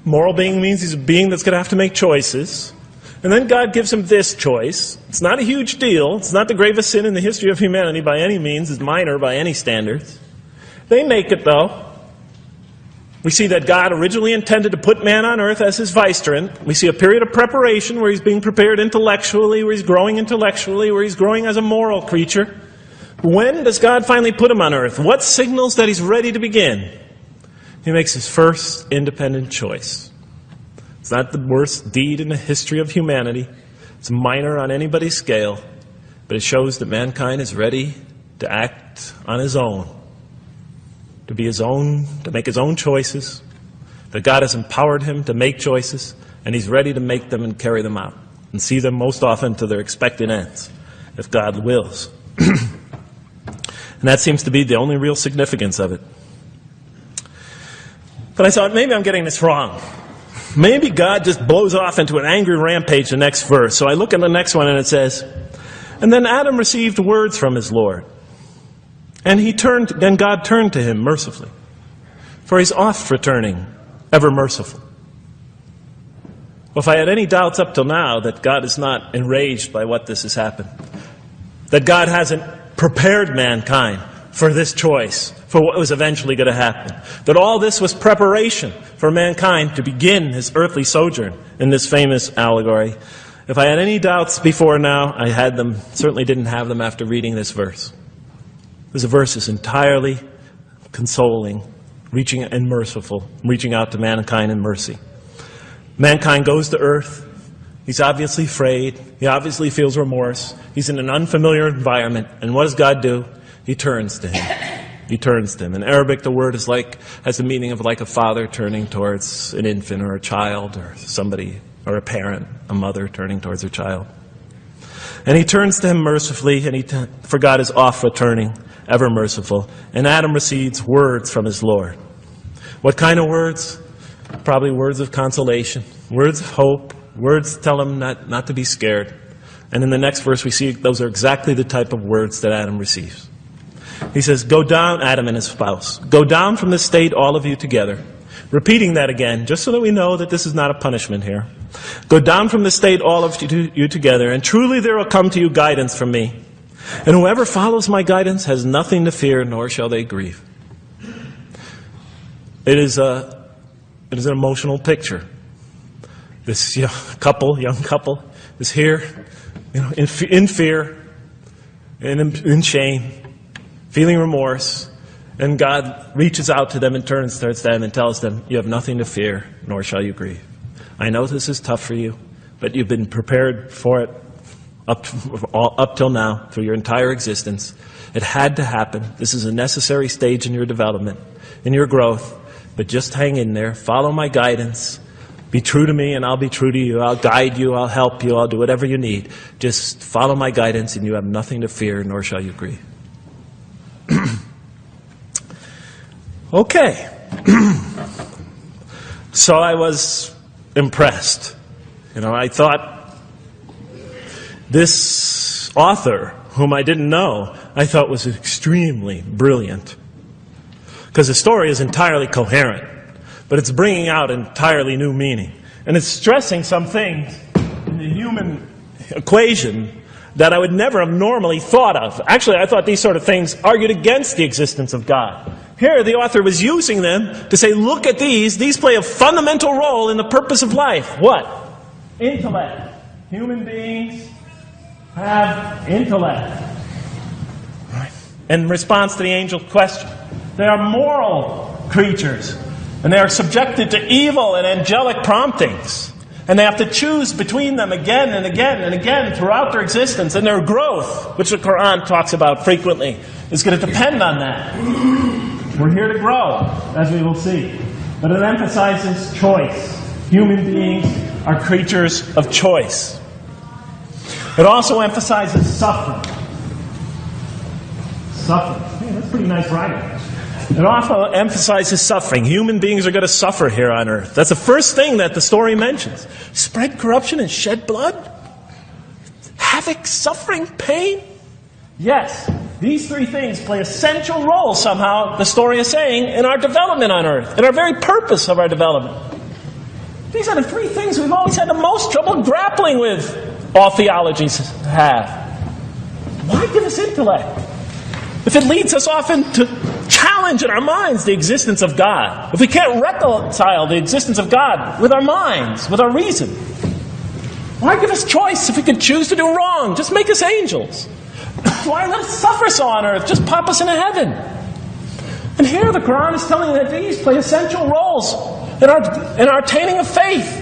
Moral being means he's a being that's going to have to make choices. And then God gives him this choice. It's not a huge deal. It's not the gravest sin in the history of humanity by any means. It's minor by any standards. They make it, though. We see that God originally intended to put man on earth as his vicegerent. We see a period of preparation where he's being prepared intellectually, where he's growing intellectually, where he's growing as a moral creature. When does God finally put him on earth? What signals that he's ready to begin? He makes his first independent choice. It's not the worst deed in the history of humanity. It's minor on anybody's scale, but it shows that mankind is ready to act on his own. To be his own, to make his own choices, that God has empowered him to make choices, and he's ready to make them and carry them out, and see them most often to their expected ends, if God wills. And that seems to be the only real significance of it. But I thought, maybe I'm getting this wrong. Maybe God just blows off into an angry rampage the next verse. So I look at the next one and it says, and then Adam received words from his Lord. And then God turned to him mercifully, for he's oft returning, ever merciful. Well, if I had any doubts up till now that God is not enraged by what this has happened, that God hasn't prepared mankind for this choice, for what was eventually going to happen. That all this was preparation for mankind to begin his earthly sojourn in this famous allegory. If I had any doubts before now, I had them, certainly didn't have them after reading this verse. This verse is entirely consoling, reaching and merciful, reaching out to mankind in mercy. Mankind goes to earth. He's obviously afraid. He obviously feels remorse. He's in an unfamiliar environment. And what does God do? He turns to him. He turns to him. In Arabic, the word is has the meaning of like a father turning towards an infant or a child or somebody, or a parent, a mother turning towards her child. And he turns to him mercifully, and for God is oft returning, ever merciful. And Adam receives words from his Lord. What kind of words? Probably words of consolation, words of hope, words tell him not to be scared. And in the next verse we see those are exactly the type of words that Adam receives. He says, go down, Adam and his spouse, go down from this state, all of you together. Repeating that again, just so that we know that this is not a punishment here. Go down from the state, all of you together, and truly there will come to you guidance from me. And whoever follows my guidance has nothing to fear, nor shall they grieve. It is an emotional picture. This young couple is here, in fear, and in shame, feeling remorse, and God reaches out to them and turns towards them and tells them, you have nothing to fear, nor shall you grieve. I know this is tough for you, but you've been prepared for it up till now, through your entire existence. It had to happen. This is a necessary stage in your development, in your growth. But just hang in there, follow my guidance, be true to me and I'll be true to you, I'll guide you, I'll help you, I'll do whatever you need. Just follow my guidance and you have nothing to fear, nor shall you grieve. Okay. So I was impressed. I thought this author, whom I didn't know, I thought was extremely brilliant. Because the story is entirely coherent, but it's bringing out entirely new meaning. And it's stressing some things in the human equation that I would never have normally thought of. Actually, I thought these sort of things argued against the existence of God. Here, the author was using them to say, look at these. These play a fundamental role in the purpose of life. What? Intellect. Human beings have intellect. Right. In response to the angel's question, they are moral creatures, and they are subjected to evil and angelic promptings. And they have to choose between them again and again and again throughout their existence. And their growth, which the Quran talks about frequently, is going to depend on that. We're here to grow, as we will see. But it emphasizes choice. Human beings are creatures of choice. It also emphasizes suffering. Suffering. Hey, that's pretty nice writing. It also emphasizes suffering. Human beings are going to suffer here on earth. That's the first thing that the story mentions. Spread corruption and shed blood? Havoc, suffering, pain? Yes, these three things play essential roles somehow, the story is saying, in our development on earth, in our very purpose of our development. These are the three things we've always had the most trouble grappling with, all theologies have. Why give us intellect? If it leads us often to challenge in our minds the existence of God, if we can't reconcile the existence of God with our minds, with our reason, why give us choice if we could choose to do wrong? Just make us angels. Why let us suffer so on earth? Just pop us into heaven. And here the Quran is telling that these play essential roles in our attaining of faith.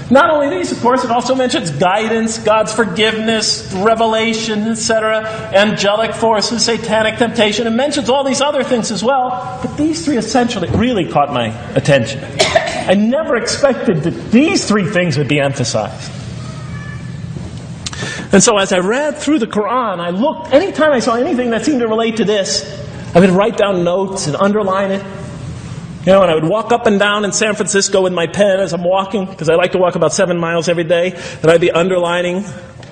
Not only these, of course, it also mentions guidance, God's forgiveness, revelation, etc., angelic forces, satanic temptation. It mentions all these other things as well. But these three essentially really caught my attention. I never expected that these three things would be emphasized. And so as I read through the Quran, I looked, anytime I saw anything that seemed to relate to this, I would write down notes and underline it. And I would walk up and down in San Francisco with my pen as I'm walking, because I like to walk about 7 miles every day, and I'd be underlining.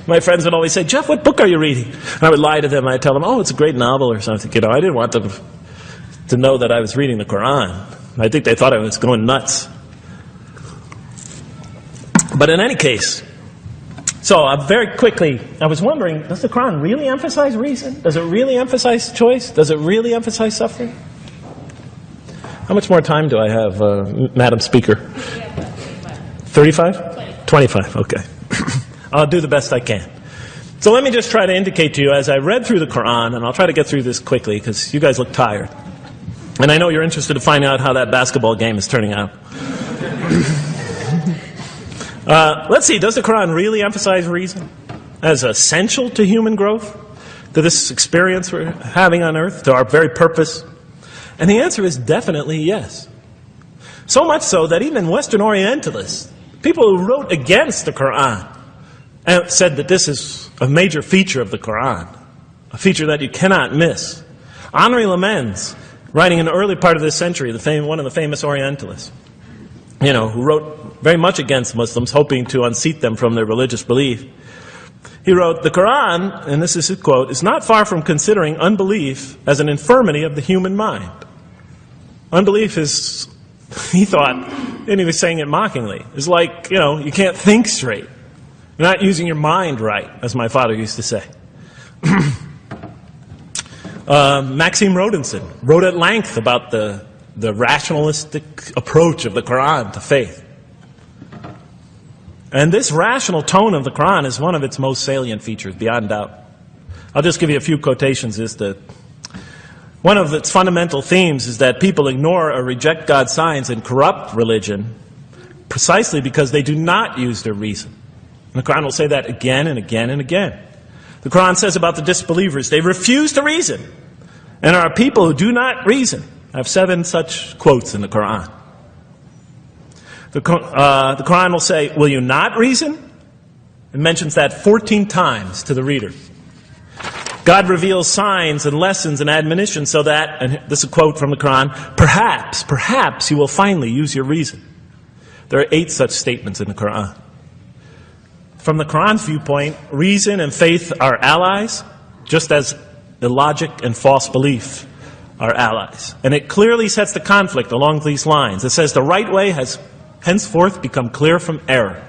My friends would always say, Jeff, what book are you reading? And I would lie to them, and I'd tell them, oh, it's a great novel or something. I didn't want them to know that I was reading the Quran. I think they thought I was going nuts. But in any case, so very quickly, I was wondering, does the Quran really emphasize reason? Does it really emphasize choice? Does it really emphasize suffering? How much more time do I have, Madam Speaker? 35? 25, okay. I'll do the best I can. So let me just try to indicate to you, as I read through the Quran, and I'll try to get through this quickly because you guys look tired. And I know you're interested to find out how that basketball game is turning out. Let's see, does the Quran really emphasize reason as essential to human growth, to this experience we're having on earth, to our very purpose? And the answer is definitely yes. So much so that even Western Orientalists, people who wrote against the Quran, said that this is a major feature of the Quran, a feature that you cannot miss. Henri Lemens, writing in the early part of this century, one of the famous Orientalists, who wrote very much against Muslims, hoping to unseat them from their religious belief. He wrote, "The Quran," and this is his quote, "is not far from considering unbelief as an infirmity of the human mind." Unbelief is, he thought, and he was saying it mockingly, is like, you can't think straight. You're not using your mind right, as my father used to say. Maxime Rodinson wrote at length about the rationalistic approach of the Quran to faith. And this rational tone of the Quran is one of its most salient features, beyond doubt. I'll just give you a few quotations. One of its fundamental themes is that people ignore or reject God's signs and corrupt religion precisely because they do not use their reason. And the Quran will say that again and again and again. The Quran says about the disbelievers, they refuse to reason and are people who do not reason. I have 7 such quotes in the Quran. The Quran will say, will you not reason? It mentions that 14 times to the reader. God reveals signs and lessons and admonitions so that, and this is a quote from the Quran, perhaps you will finally use your reason. There are 8 such statements in the Quran. From the Quran's viewpoint, reason and faith are allies, just as illogic and false belief are allies. And it clearly sets the conflict along these lines. It says the right way has henceforth become clear from error.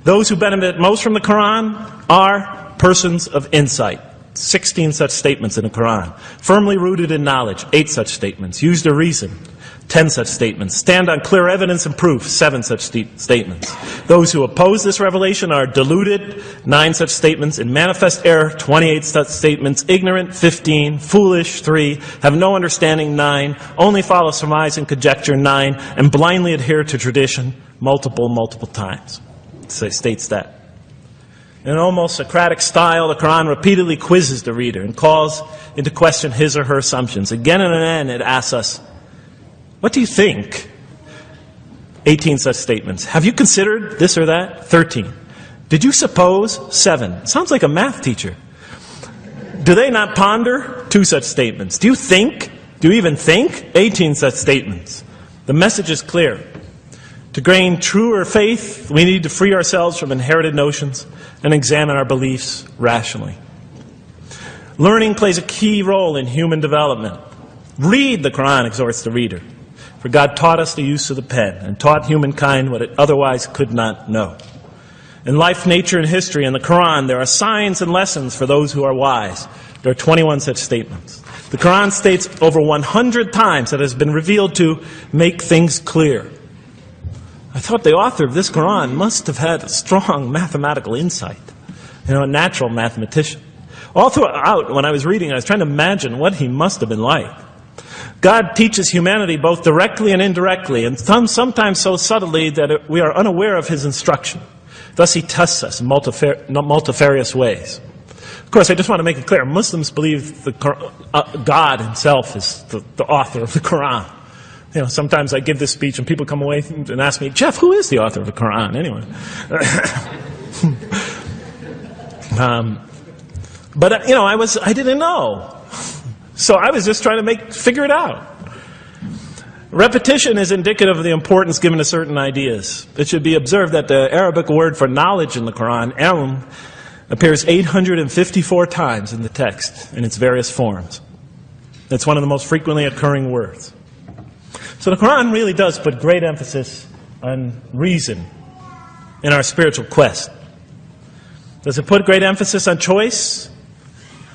Those who benefit most from the Quran are persons of insight. 16 such statements in the Quran. Firmly rooted in knowledge, 8 such statements. Use their reason, 10 such statements. Stand on clear evidence and proof, 7 such statements. Those who oppose this revelation are deluded, 9 such statements. In manifest error, 28 such statements. Ignorant, 15. Foolish, 3. Have no understanding, 9. Only follow surmise and conjecture, 9. And blindly adhere to tradition, multiple times. So it states that. In an almost Socratic style, the Quran repeatedly quizzes the reader and calls into question his or her assumptions. Again and again it asks us, what do you think? 18 such statements. Have you considered this or that? 13. Did you suppose? 7. Sounds like a math teacher. Do they not ponder? 2 such statements. Do you think? Do you even think? 18 such statements. The message is clear. To gain truer faith, we need to free ourselves from inherited notions and examine our beliefs rationally. Learning plays a key role in human development. Read the Quran, exhorts the reader. For God taught us the use of the pen and taught humankind what it otherwise could not know. In life, nature, and history, in the Quran, there are signs and lessons for those who are wise. There are 21 such statements. The Quran states over 100 times that it has been revealed to make things clear. I thought the author of this Quran must have had a strong mathematical insight, a natural mathematician. All throughout, when I was reading, I was trying to imagine what he must have been like. God teaches humanity both directly and indirectly, and sometimes so subtly that we are unaware of his instruction. Thus he tests us in multifarious ways. Of course, I just want to make it clear, Muslims believe God himself is the author of the Quran. Sometimes I give this speech and people come away and ask me, Jeff, who is the author of the Quran anyway? But I didn't know. So I was just trying to figure it out. Repetition is indicative of the importance given to certain ideas. It should be observed that the Arabic word for knowledge in the Quran, ilm, appears 854 times in the text in its various forms. It's one of the most frequently occurring words. So the Quran really does put great emphasis on reason in our spiritual quest. Does it put great emphasis on choice?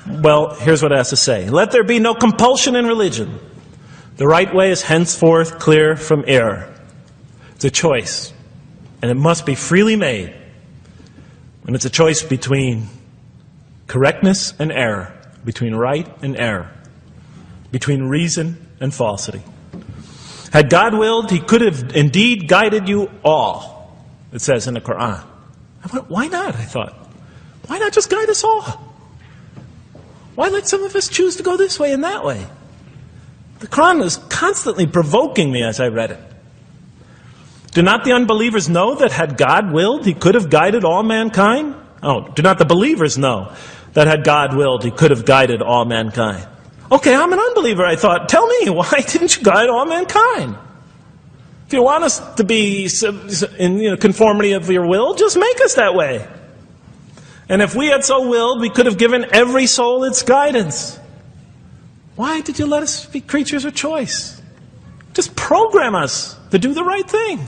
Well, here's what it has to say. Let there be no compulsion in religion, The right way is henceforth clear from error. It's a choice, and it must be freely made. And it's a choice between correctness and error, between right and error, between reason and falsity. Had God willed, He could have indeed guided you all, it says in the Quran. I went, why not? I thought. Why not just guide us all? Why let some of us choose to go this way and that way? The Quran was constantly provoking me as I read it. Do not the unbelievers know that had God willed, He could have guided all mankind? Oh, do not the believers know that had God willed, He could have guided all mankind? Okay, I'm an unbeliever, I thought. Tell me, why didn't you guide all mankind? If you want us to be in conformity of your will, just make us that way. And if we had so willed, we could have given every soul its guidance. Why did you let us be creatures of choice? Just program us to do the right thing.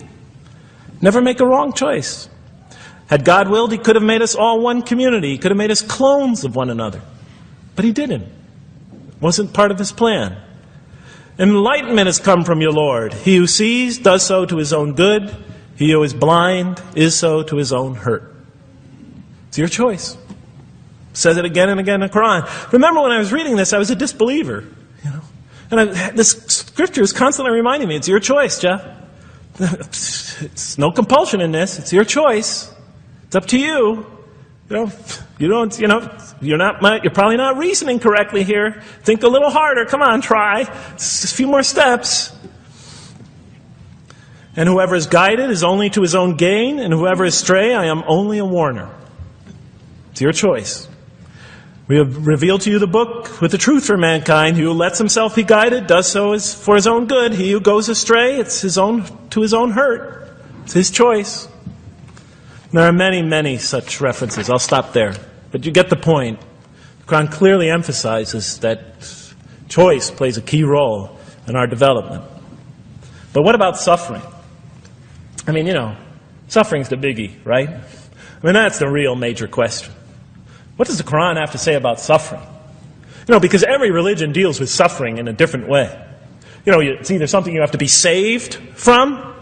Never make a wrong choice. Had God willed, He could have made us all one community. He could have made us clones of one another. But He didn't. It wasn't part of His plan. Enlightenment has come from your Lord. He who sees does so to his own good. He who is blind is so to his own hurt. It's your choice. It says it again and again in the Quran. Remember when I was reading this, I was a disbeliever. And this scripture is constantly reminding me, it's your choice, Jeff. It's no compulsion in this. It's your choice. It's up to you. You're probably not reasoning correctly here. Think a little harder. Come on, try. It's just a few more steps. And whoever is guided is only to his own gain, and whoever is stray, I am only a warner. It's your choice. We have revealed to you the book with the truth for mankind. He who lets himself be guided does so for his own good. He who goes astray, it's to his own hurt. It's his choice. There are many, many such references. I'll stop there. But you get the point. The Quran clearly emphasizes that choice plays a key role in our development. But what about suffering? Suffering's the biggie, right? That's the real major question. What does the Quran have to say about suffering? Because every religion deals with suffering in a different way. It's either something you have to be saved from,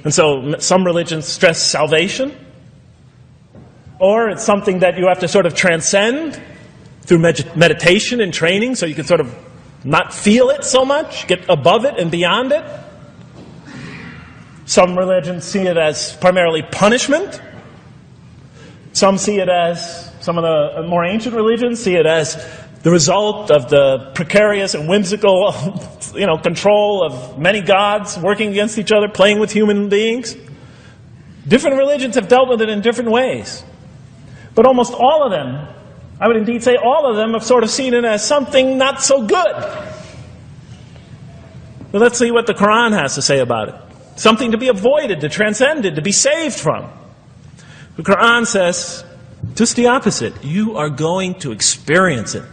and so some religions stress salvation, or it's something that you have to sort of transcend through meditation and training, so you can sort of not feel it so much, get above it and beyond it. Some religions see it as primarily punishment. Some see it as, some of the more ancient religions see it as the result of the precarious and whimsical, control of many gods working against each other, playing with human beings. Different religions have dealt with it in different ways. But almost all of them, I would indeed say all of them, have sort of seen it as something not so good. But let's see what the Quran has to say about it. Something to be avoided, to transcended, to be saved from. The Quran says just the opposite. You are going to experience it.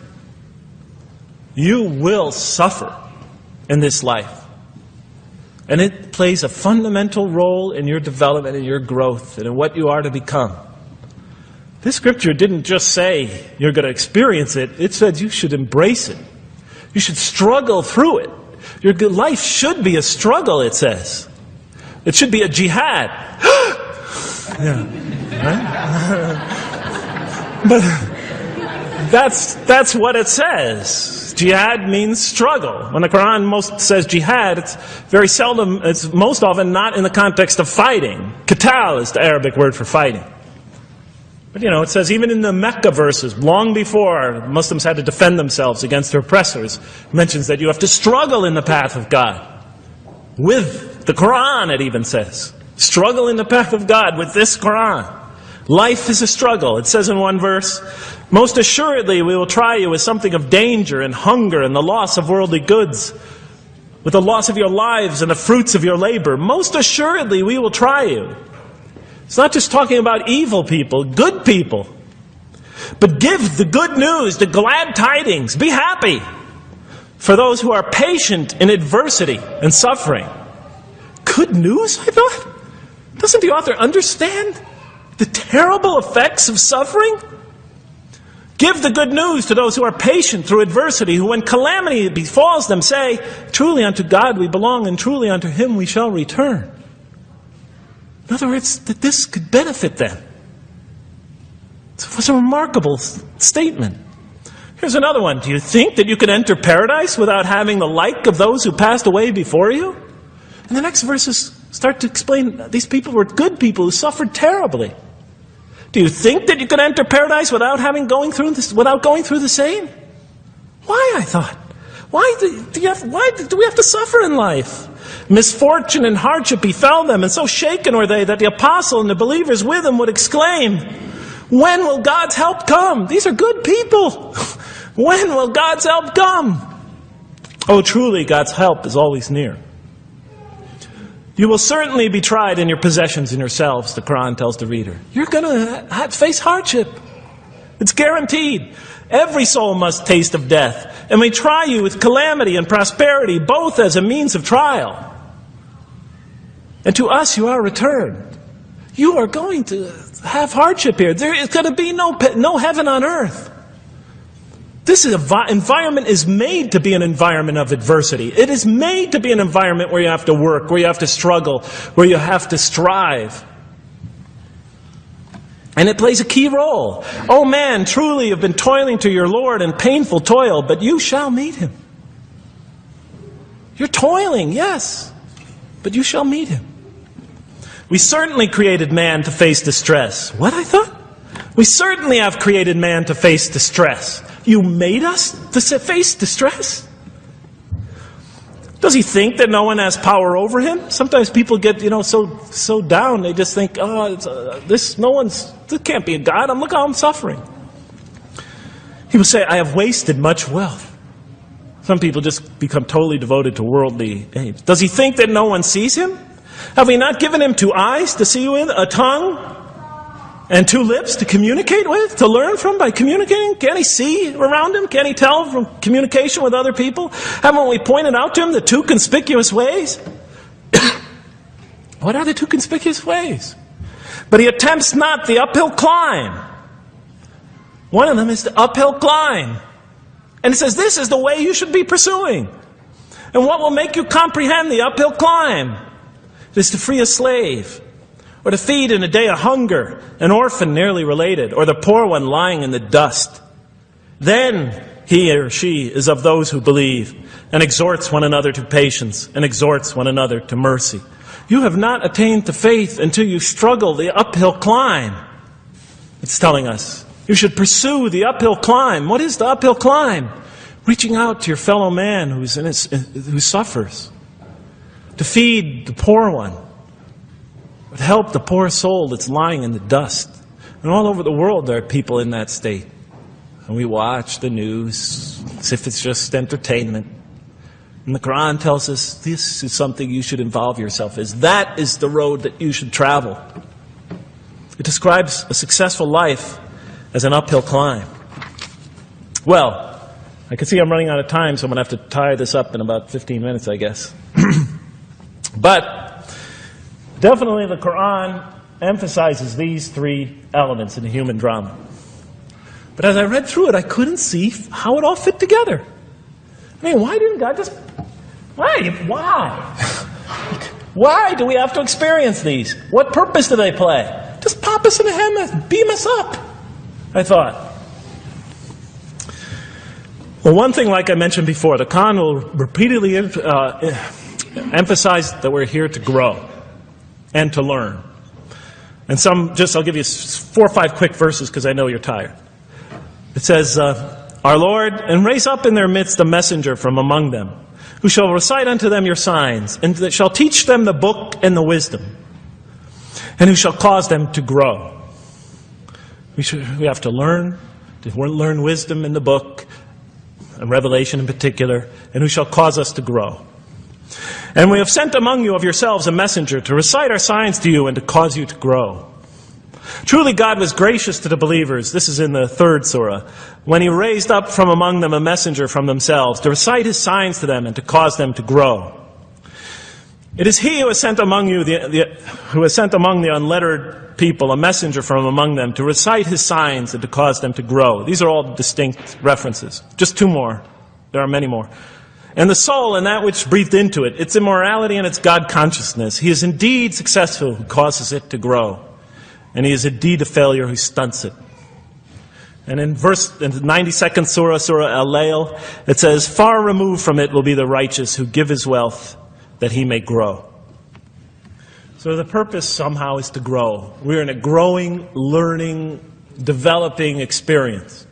You will suffer in this life. And it plays a fundamental role in your development, in your growth, and in what you are to become. This scripture didn't just say you're going to experience it. It said you should embrace it. You should struggle through it. Your life should be a struggle, it says. It should be a jihad. Yeah. Right? But that's what it says. Jihad means struggle. When the Quran most says jihad, it's very seldom, it's most often not in the context of fighting. Qital is the Arabic word for fighting. But it says even in the Mecca verses, long before Muslims had to defend themselves against their oppressors, it mentions that you have to struggle in the path of God. With the Quran, it even says. Struggle in the path of God with this Quran. Life is a struggle. It says in one verse, most assuredly we will try you with something of danger and hunger and the loss of worldly goods, with the loss of your lives and the fruits of your labor. Most assuredly we will try you. It's not just talking about evil people, good people. But give the good news, the glad tidings. Be happy for those who are patient in adversity and suffering. Good news, I thought? Doesn't the author understand the terrible effects of suffering? Give the good news to those who are patient through adversity, who when calamity befalls them say, truly unto God we belong, and truly unto Him we shall return. In other words, that this could benefit them. It was a remarkable statement. Here's another one. Do you think that you can enter paradise without having the like of those who passed away before you? And the next verses start to explain these people were good people who suffered terribly. Do you think that you can enter paradise without going through the same? Why, I thought? Why do we have to suffer in life? Misfortune and hardship befell them, and so shaken were they that the apostle and the believers with him would exclaim, when will God's help come? These are good people. When will God's help come? Oh, truly, God's help is always near. You will certainly be tried in your possessions and yourselves, the Quran tells the reader. You're going to face hardship. It's guaranteed. Every soul must taste of death. And we try you with calamity and prosperity, both as a means of trial. And to us you are returned. You are going to have hardship here. There is going to be no heaven on earth. This environment is made to be an environment of adversity. It is made to be an environment where you have to work, where you have to struggle, where you have to strive. And it plays a key role. Oh man, truly you've been toiling to your Lord in painful toil, but you shall meet Him. You're toiling, yes, but you shall meet Him. We certainly created man to face distress. What, I thought? We certainly have created man to face distress. You made us to face distress? Does he think that no one has power over him? Sometimes people get, so down. They just think, this can't be a God. Look how I'm suffering. He will say, I have wasted much wealth. Some people just become totally devoted to worldly aims. Does he think that no one sees him? Have we not given him 2 eyes to see with, a tongue, and 2 lips to communicate with, to learn from by communicating? Can't he see around him? Can't he tell from communication with other people? Haven't we pointed out to him the 2 conspicuous ways? What are the 2 conspicuous ways? But he attempts not the uphill climb. One of them is the uphill climb. And it says this is the way you should be pursuing. And what will make you comprehend the uphill climb? It is to free a slave, or to feed in a day of hunger, an orphan nearly related, or the poor one lying in the dust. Then he or she is of those who believe, and exhorts one another to patience, and exhorts one another to mercy. You have not attained to faith until you struggle the uphill climb. It's telling us you should pursue the uphill climb. What is the uphill climb? Reaching out to your fellow man who suffers. To feed the poor one. To help the poor soul that's lying in the dust. And all over the world there are people in that state. And we watch the news as if it's just entertainment. And the Quran tells us this is something you should involve yourself in. That is the road that you should travel. It describes a successful life as an uphill climb. Well, I can see I'm running out of time, so I'm going to have to tie this up in about 15 minutes, I guess. But definitely the Quran emphasizes these 3 elements in the human drama. But as I read through it, I couldn't see how it all fit together. I mean, why didn't God just... Why? Why do we have to experience these? What purpose do they play? Just pop us in the head, beam us up, I thought. Well, one thing, like I mentioned before, the Quran will repeatedly emphasize that we're here to grow and to learn. And I'll give you 4 or 5 quick verses because I know you're tired. It says, Our Lord, and raise up in their midst a messenger from among them, who shall recite unto them your signs, and that shall teach them the book and the wisdom, and who shall cause them to grow. We have to learn wisdom in the book, and Revelation in particular, and who shall cause us to grow. And we have sent among you of yourselves a messenger to recite our signs to you and to cause you to grow. Truly God was gracious to the believers, this is in the 3rd surah, when He raised up from among them a messenger from themselves to recite His signs to them and to cause them to grow. It is he who has sent among you, who has sent among the unlettered people a messenger from among them to recite his signs and to cause them to grow. These are all distinct references. Just two more. There are many more. And the soul and that which breathed into it, its immorality and its God consciousness. He is indeed successful who causes it to grow. And he is indeed a failure who stunts it. And in the 92nd surah, Surah Al-Layl, it says, far removed from it will be the righteous who give his wealth that he may grow. So the purpose somehow is to grow. We're in a growing, learning, developing experience.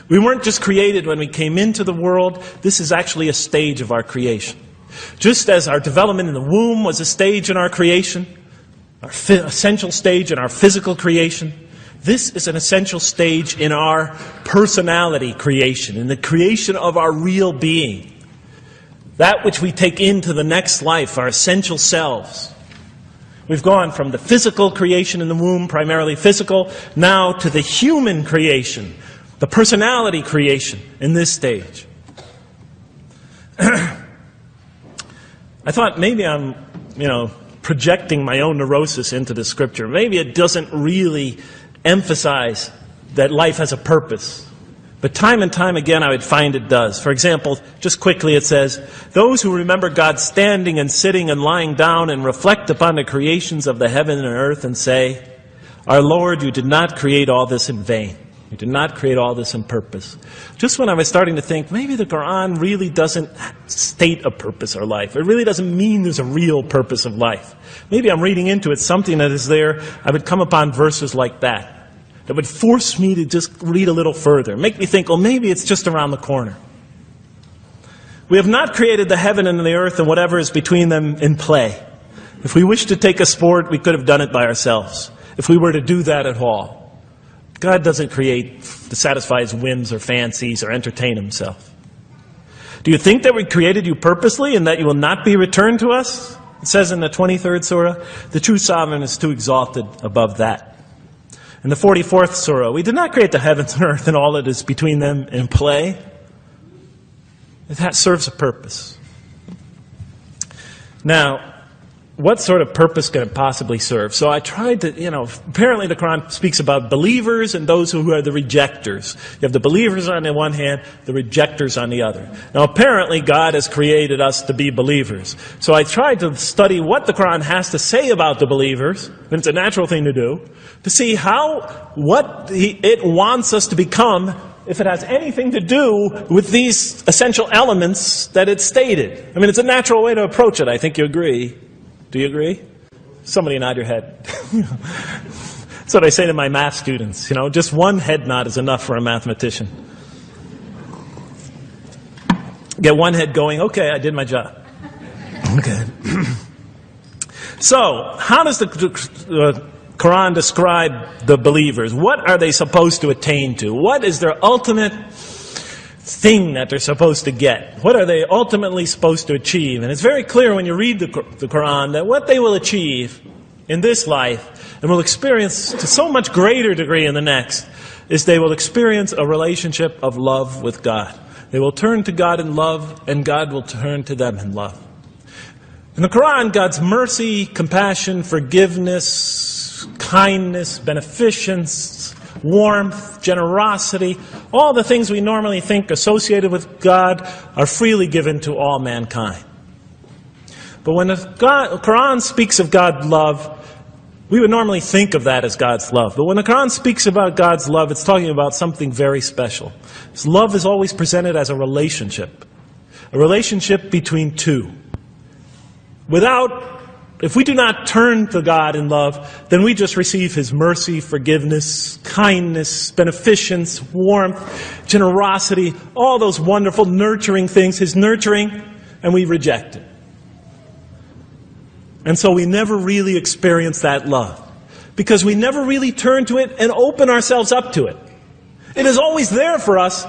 We weren't just created when we came into the world. This is actually a stage of our creation. Just as our development in the womb was a stage in our creation, our essential stage in our physical creation, this is an essential stage in our personality creation, in the creation of our real being. That which we take into the next life, our essential selves. We've gone from the physical creation in the womb, primarily physical, now to the human creation, the personality creation in this stage. I thought maybe I'm, projecting my own neurosis into the scripture. Maybe it doesn't really emphasize that life has a purpose. But time and time again I would find it does. For example, just quickly it says, those who remember God standing and sitting and lying down and reflect upon the creations of the heaven and earth and say, our Lord, you did not create all this in vain. You did not create all this on purpose. Just when I was starting to think, maybe the Quran really doesn't state a purpose of life. It really doesn't mean there's a real purpose of life. Maybe I'm reading into it something that is there. I would come upon verses like that would force me to just read a little further. Make me think, well, maybe it's just around the corner. We have not created the heaven and the earth and whatever is between them in play. If we wished to take a sport, we could have done it by ourselves. If we were to do that at all. God doesn't create to satisfy his whims or fancies or entertain himself. Do you think that we created you purposely and that you will not be returned to us? It says in the 23rd surah, the true sovereign is too exalted above that. In the 44th surah, we did not create the heavens and earth and all that is between them in play. That serves a purpose. Now, what sort of purpose can it possibly serve? So I tried to, apparently the Quran speaks about believers and those who are the rejectors. You have the believers on the one hand, the rejectors on the other. Now apparently God has created us to be believers. So I tried to study what the Quran has to say about the believers, and it's a natural thing to do, to see what it wants us to become, if it has anything to do with these essential elements that it stated. I mean, it's a natural way to approach it. I think you agree. Do you agree? Somebody nod your head. That's what I say to my math students. Just one head nod is enough for a mathematician. Get one head going, okay, I did my job. Okay. So, how does the Quran describe the believers? What are they supposed to attain to? What is their ultimate thing that they're supposed to get? What are they ultimately supposed to achieve? And it's very clear when you read the Quran that what they will achieve in this life and will experience to so much greater degree in the next is they will experience a relationship of love with God. They will turn to God in love and God will turn to them in love. In the Quran, God's mercy, compassion, forgiveness, kindness, beneficence, warmth, generosity, all the things we normally think associated with God are freely given to all mankind. But when the Quran speaks of God's love, we would normally think of that as God's love. But when the Quran speaks about God's love, it's talking about something very special. His love is always presented as a relationship between two. If we do not turn to God in love, then we just receive his mercy, forgiveness, kindness, beneficence, warmth, generosity, all those wonderful nurturing things, his nurturing, and we reject it. And so we never really experience that love, because we never really turn to it and open ourselves up to it. It is always there for us,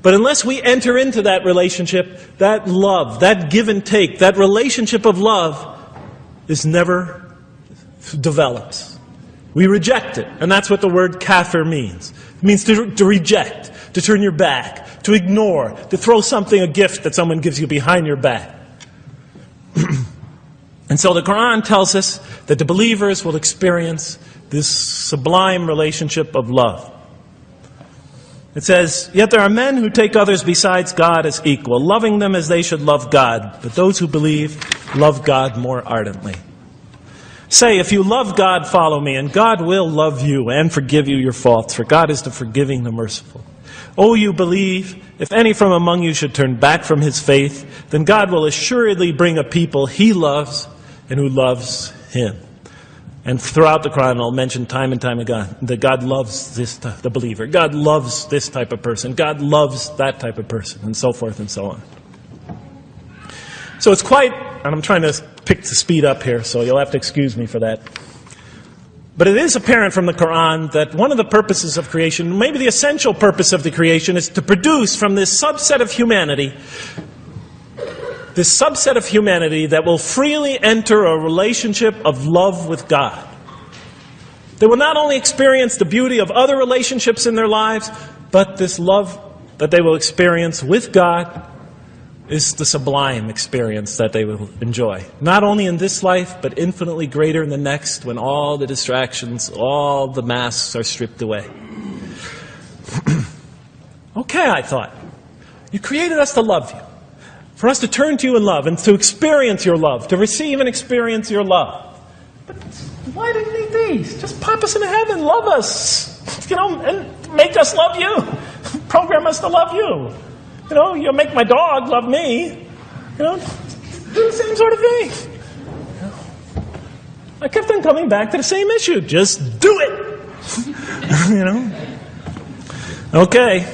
but unless we enter into that relationship, that love, that give and take, that relationship of love is never develops. We reject it. And that's what the word kafir means. It means to reject, to turn your back, to ignore, to throw a gift that someone gives you behind your back. And so the Quran tells us that the believers will experience this sublime relationship of love. It says, "Yet there are men who take others besides God as equal, loving them as they should love God. But those who believe love God more ardently. Say, if you love God, follow me, and God will love you and forgive you your faults, for God is the forgiving, the merciful. O you believe, if any from among you should turn back from his faith, then God will assuredly bring a people he loves and who loves him." And throughout the Quran, I'll mention time and time again that God loves the believer. God loves this type of person. God loves that type of person, and so forth and so on. So it's quite, and I'm trying to pick the speed up here, so you'll have to excuse me for that. But it is apparent from the Quran that one of the purposes of creation, maybe the essential purpose of the creation, is to produce from this subset of humanity that will freely enter a relationship of love with God. They will not only experience the beauty of other relationships in their lives, but this love that they will experience with God is the sublime experience that they will enjoy. Not only in this life, but infinitely greater in the next, when all the distractions, all the masks are stripped away. Okay, I thought. You created us to love you. For us to turn to you in love and to experience your love, to receive and experience your love. But why do you need these? Just pop us into heaven, love us, and make us love you. Program us to love you. You'll make my dog love me. Do the same sort of thing. I kept on coming back to the same issue. Just do it. Okay.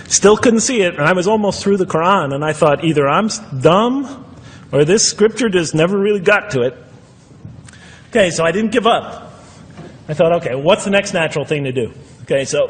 Still couldn't see it, and I was almost through the Quran, and I thought either I'm dumb or this scripture just never really got to it. Okay, so I didn't give up. I thought, okay, what's the next natural thing to do? Okay, so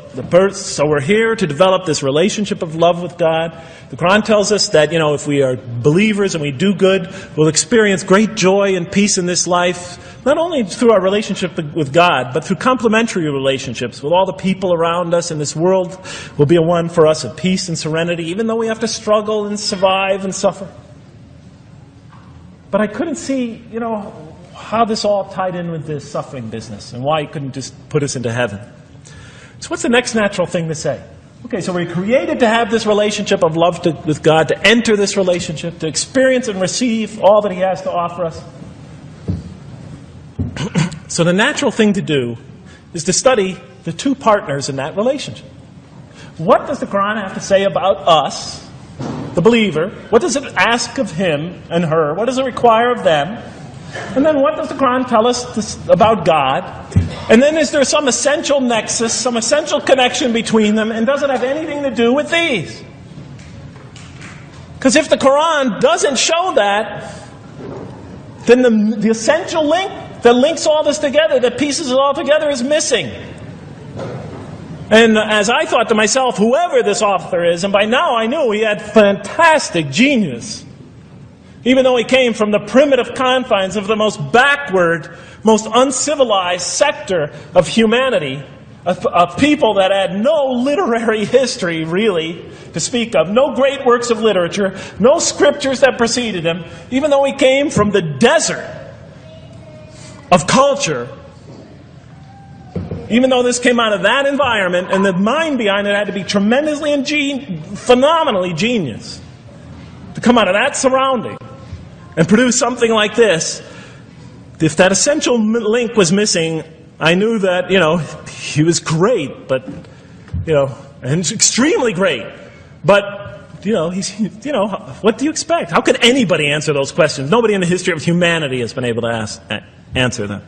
we're here to develop this relationship of love with God. The Quran tells us that, if we are believers and we do good, we'll experience great joy and peace in this life, not only through our relationship with God, but through complementary relationships with all the people around us in this world will be a one for us of peace and serenity, even though we have to struggle and survive and suffer. But I couldn't see, how this all tied in with this suffering business and why he couldn't just put us into heaven. So what's the next natural thing to say? Okay, so we're created to have this relationship of love with God, to enter this relationship, to experience and receive all that he has to offer us. So the natural thing to do is to study the two partners in that relationship. What does the Quran have to say about us, the believer? What does it ask of him and her? What does it require of them? And then what does the Quran tell us about God? And then is there some essential nexus, some essential connection between them, and does it have anything to do with these? Because if the Quran doesn't show that, then the essential link that links all this together, that pieces it all together, is missing. And as I thought to myself, whoever this author is, and by now I knew he had fantastic genius, even though he came from the primitive confines of the most backward, most uncivilized sector of humanity, of people that had no literary history, really, to speak of, no great works of literature, no scriptures that preceded him, even though he came from the desert of culture, even though this came out of that environment, and the mind behind it had to be tremendously and phenomenally genius to come out of that surrounding and produce something like this. If that essential link was missing, I knew that, he was great, but, and extremely great. But, what do you expect? How could anybody answer those questions? Nobody in the history of humanity has been able to answer them.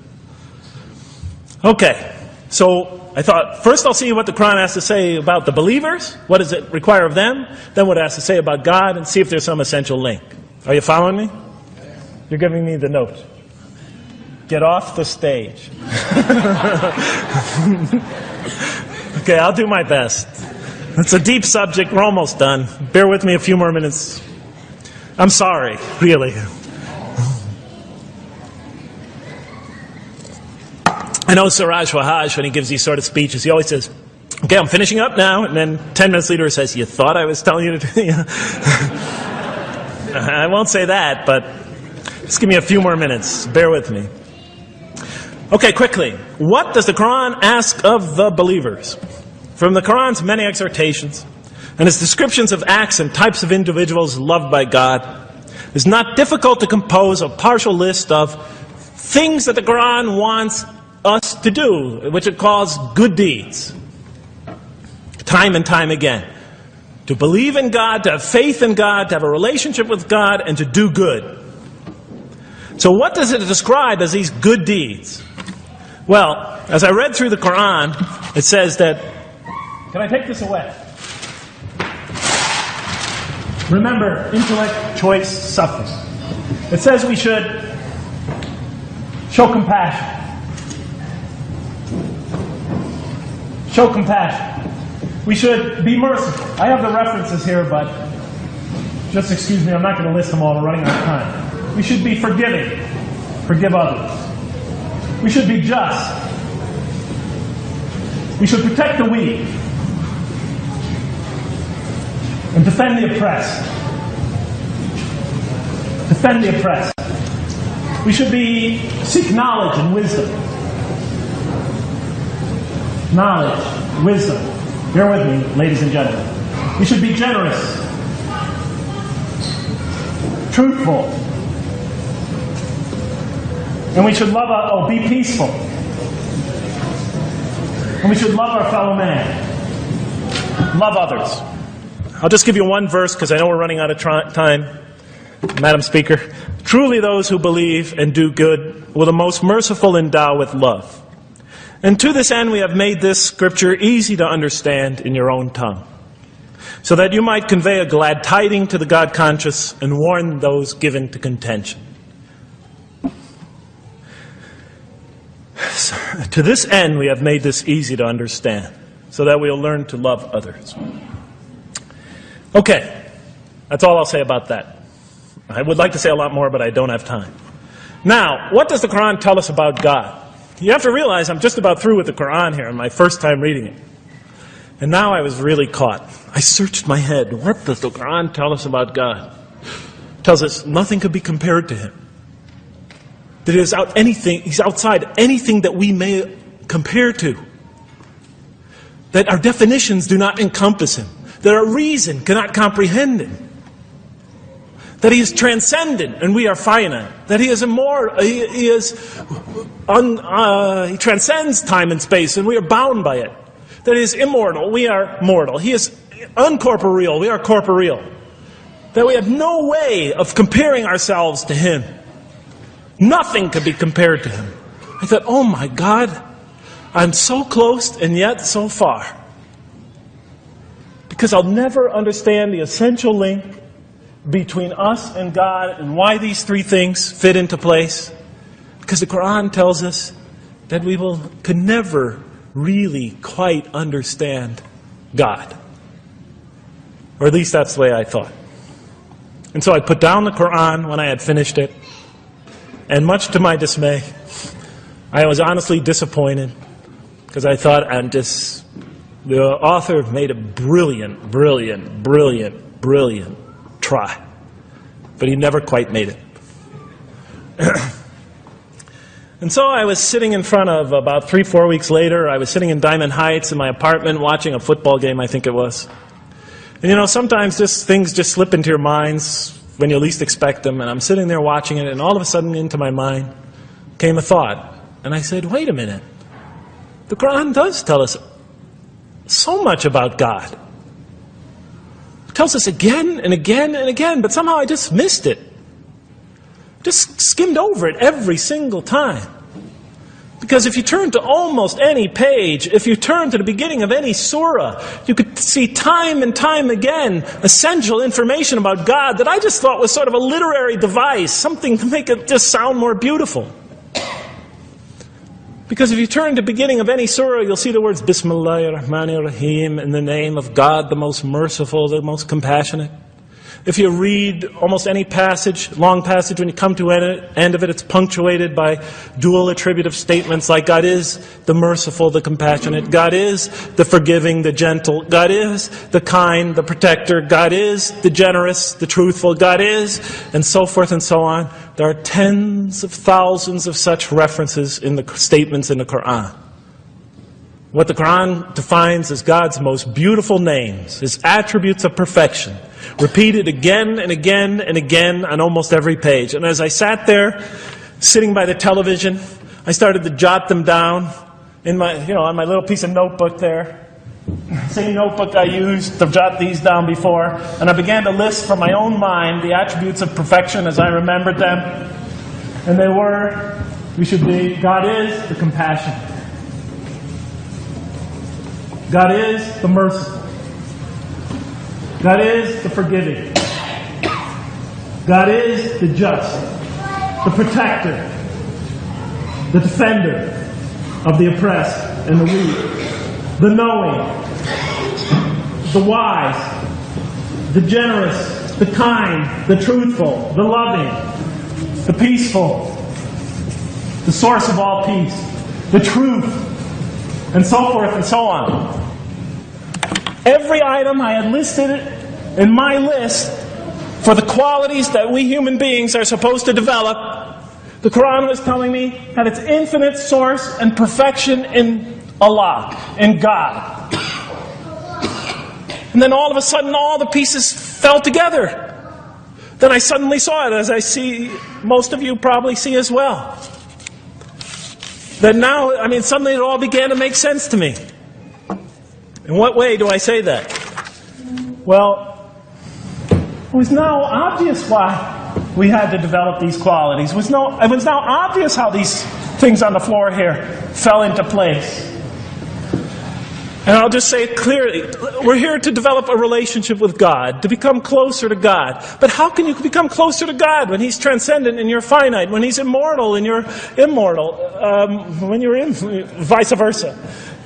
Okay, so I thought, first I'll see what the Quran has to say about the believers. What does it require of them? Then what it has to say about God, and see if there's some essential link. Are you following me? You're giving me the note. Get off the stage. Okay, I'll do my best. It's a deep subject. We're almost done. Bear with me a few more minutes. I'm sorry, really. I know Siraj Wahaj, when he gives these sort of speeches, he always says, okay, I'm finishing up now. And then 10 minutes later he says, you thought I was telling you to do it? I won't say that, but Just give me a few more minutes. Bear with me. Okay, quickly. What does the Quran ask of the believers? From the Quran's many exhortations and its descriptions of acts and types of individuals loved by God, it's not difficult to compose a partial list of things that the Quran wants us to do, which it calls good deeds. Time and time again. To believe in God, to have faith in God, to have a relationship with God, and to do good. So what does it describe as these good deeds? Well, as I read through the Quran, it says that... Can I take this away? Remember, intellect, choice, suffering. It says we should show compassion. Show compassion. We should be merciful. I have the references here, but just excuse me, I'm not going to list them all. We're running out of time. We should be forgiving. Forgive others. We should be just. We should protect the weak and defend the oppressed. Defend the oppressed. We should seek knowledge and wisdom. Knowledge, wisdom. Bear with me, ladies and gentlemen. We should be generous, truthful, and we should be peaceful. And we should love our fellow man. Love others. I'll just give you one verse because I know we're running out of time, Madam Speaker. Truly those who believe and do good will the most merciful endow with love. And to this end we have made this scripture easy to understand in your own tongue, so that you might convey a glad tiding to the God-conscious and warn those given to contention. To this end we have made this easy to understand, so that we'll learn to love others. Okay, that's all I'll say about that. I would like to say a lot more, but I don't have time. Now, what does the Quran tell us about God? You have to realize I'm just about through with the Quran here, on my first time reading it. And now I was really caught. I searched my head. What does the Quran tell us about God? It tells us nothing could be compared to Him. That He's outside anything that we may compare to. That our definitions do not encompass Him. That our reason cannot comprehend Him. That He is transcendent and we are finite. That He is immortal. He transcends time and space and we are bound by it. That He is immortal, we are mortal. He is uncorporeal, we are corporeal. That we have no way of comparing ourselves to Him. Nothing could be compared to Him. I thought, oh my God, I'm so close and yet so far. Because I'll never understand the essential link between us and God and why these three things fit into place. Because the Quran tells us that we could never really quite understand God. Or at least that's the way I thought. And so I put down the Quran when I had finished it. And much to my dismay, I was honestly disappointed because I thought the author made a brilliant try. But he never quite made it. And so I was sitting in front of, about 3-4 weeks later, I was sitting in Diamond Heights in my apartment watching a football game, I think it was. And you know, sometimes things just slip into your minds when you least expect them. And I'm sitting there watching it, and all of a sudden into my mind came a thought. And I said, wait a minute. The Quran does tell us so much about God. It tells us again and again and again, but somehow I just missed it. Just skimmed over it every single time. Because if you turn to almost any page, if you turn to the beginning of any surah, you could see time and time again essential information about God that I just thought was sort of a literary device, something to make it just sound more beautiful. Because if you turn to the beginning of any surah, you'll see the words Bismillahir Rahmanir Rahim, in the name of God, the most merciful, the most compassionate. If you read almost any passage, long passage, when you come to the end of it, it's punctuated by dual attributive statements like God is the merciful, the compassionate, God is the forgiving, the gentle, God is the kind, the protector, God is the generous, the truthful, God is, and so forth and so on. There are tens of thousands of such references in the statements in the Quran. What the Quran defines as God's most beautiful names, His attributes of perfection, repeated again and again and again on almost every page. And as I sat there, sitting by the television, I started to jot them down in my, on my little piece of notebook there. Same notebook I used to jot these down before. And I began to list from my own mind the attributes of perfection as I remembered them. And they were, God is the compassionate. God is the merciful. God is the forgiving. God is the just, the protector, the defender of the oppressed and the weak, the knowing, the wise, the generous, the kind, the truthful, the loving, the peaceful, the source of all peace, the truth, and so forth and so on. Every item I had listed in my list for the qualities that we human beings are supposed to develop, the Quran was telling me had its infinite source and perfection in Allah, in God. And then all of a sudden all the pieces fell together. Then I suddenly saw it, as I see most of you probably see as well. That now, suddenly it all began to make sense to me. In what way do I say that? Well, it was now obvious why we had to develop these qualities. It was now obvious how these things on the floor here fell into place. And I'll just say it clearly. We're here to develop a relationship with God, to become closer to God. But how can you become closer to God when He's transcendent and you're finite, when He's immortal and you're immortal, vice versa?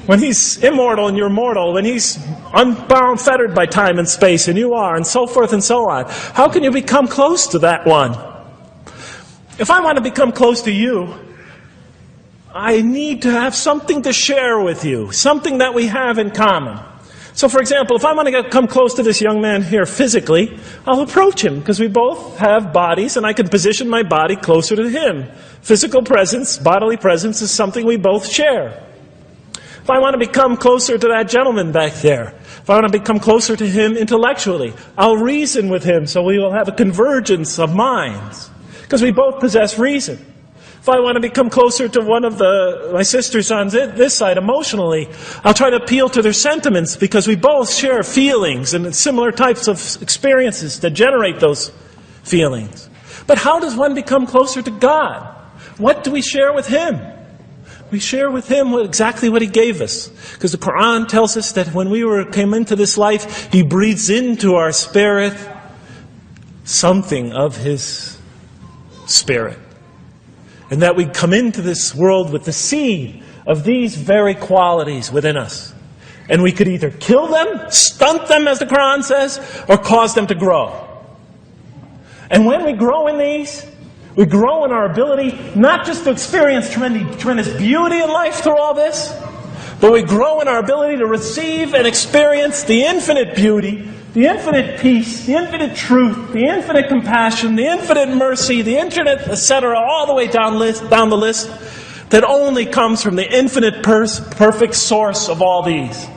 When He's immortal and you're mortal, when He's unbound, fettered by time and space, and you are, and so forth and so on. How can you become close to that one? If I want to become close to you, I need to have something to share with you, something that we have in common. So, for example, if I want to come close to this young man here physically, I'll approach him, because we both have bodies, and I can position my body closer to him. Physical presence, bodily presence, is something we both share. If I want to become closer to that gentleman back there, if I want to become closer to him intellectually, I'll reason with him so we will have a convergence of minds, because we both possess reason. If I want to become closer to one of my sisters on this side emotionally, I'll try to appeal to their sentiments, because we both share feelings and similar types of experiences that generate those feelings. But how does one become closer to God? What do we share with Him? We share with Him exactly what He gave us. Because the Quran tells us that when we came into this life, He breathes into our spirit something of His Spirit. And that we come into this world with the seed of these very qualities within us. And we could either kill them, stunt them as the Quran says, or cause them to grow. And when we grow in these, we grow in our ability not just to experience tremendous beauty in life through all this, but we grow in our ability to receive and experience the infinite beauty, the infinite peace, the infinite truth, the infinite compassion, the infinite mercy, the infinite, etc., all the way down the list, that only comes from the infinite perfect source of all these.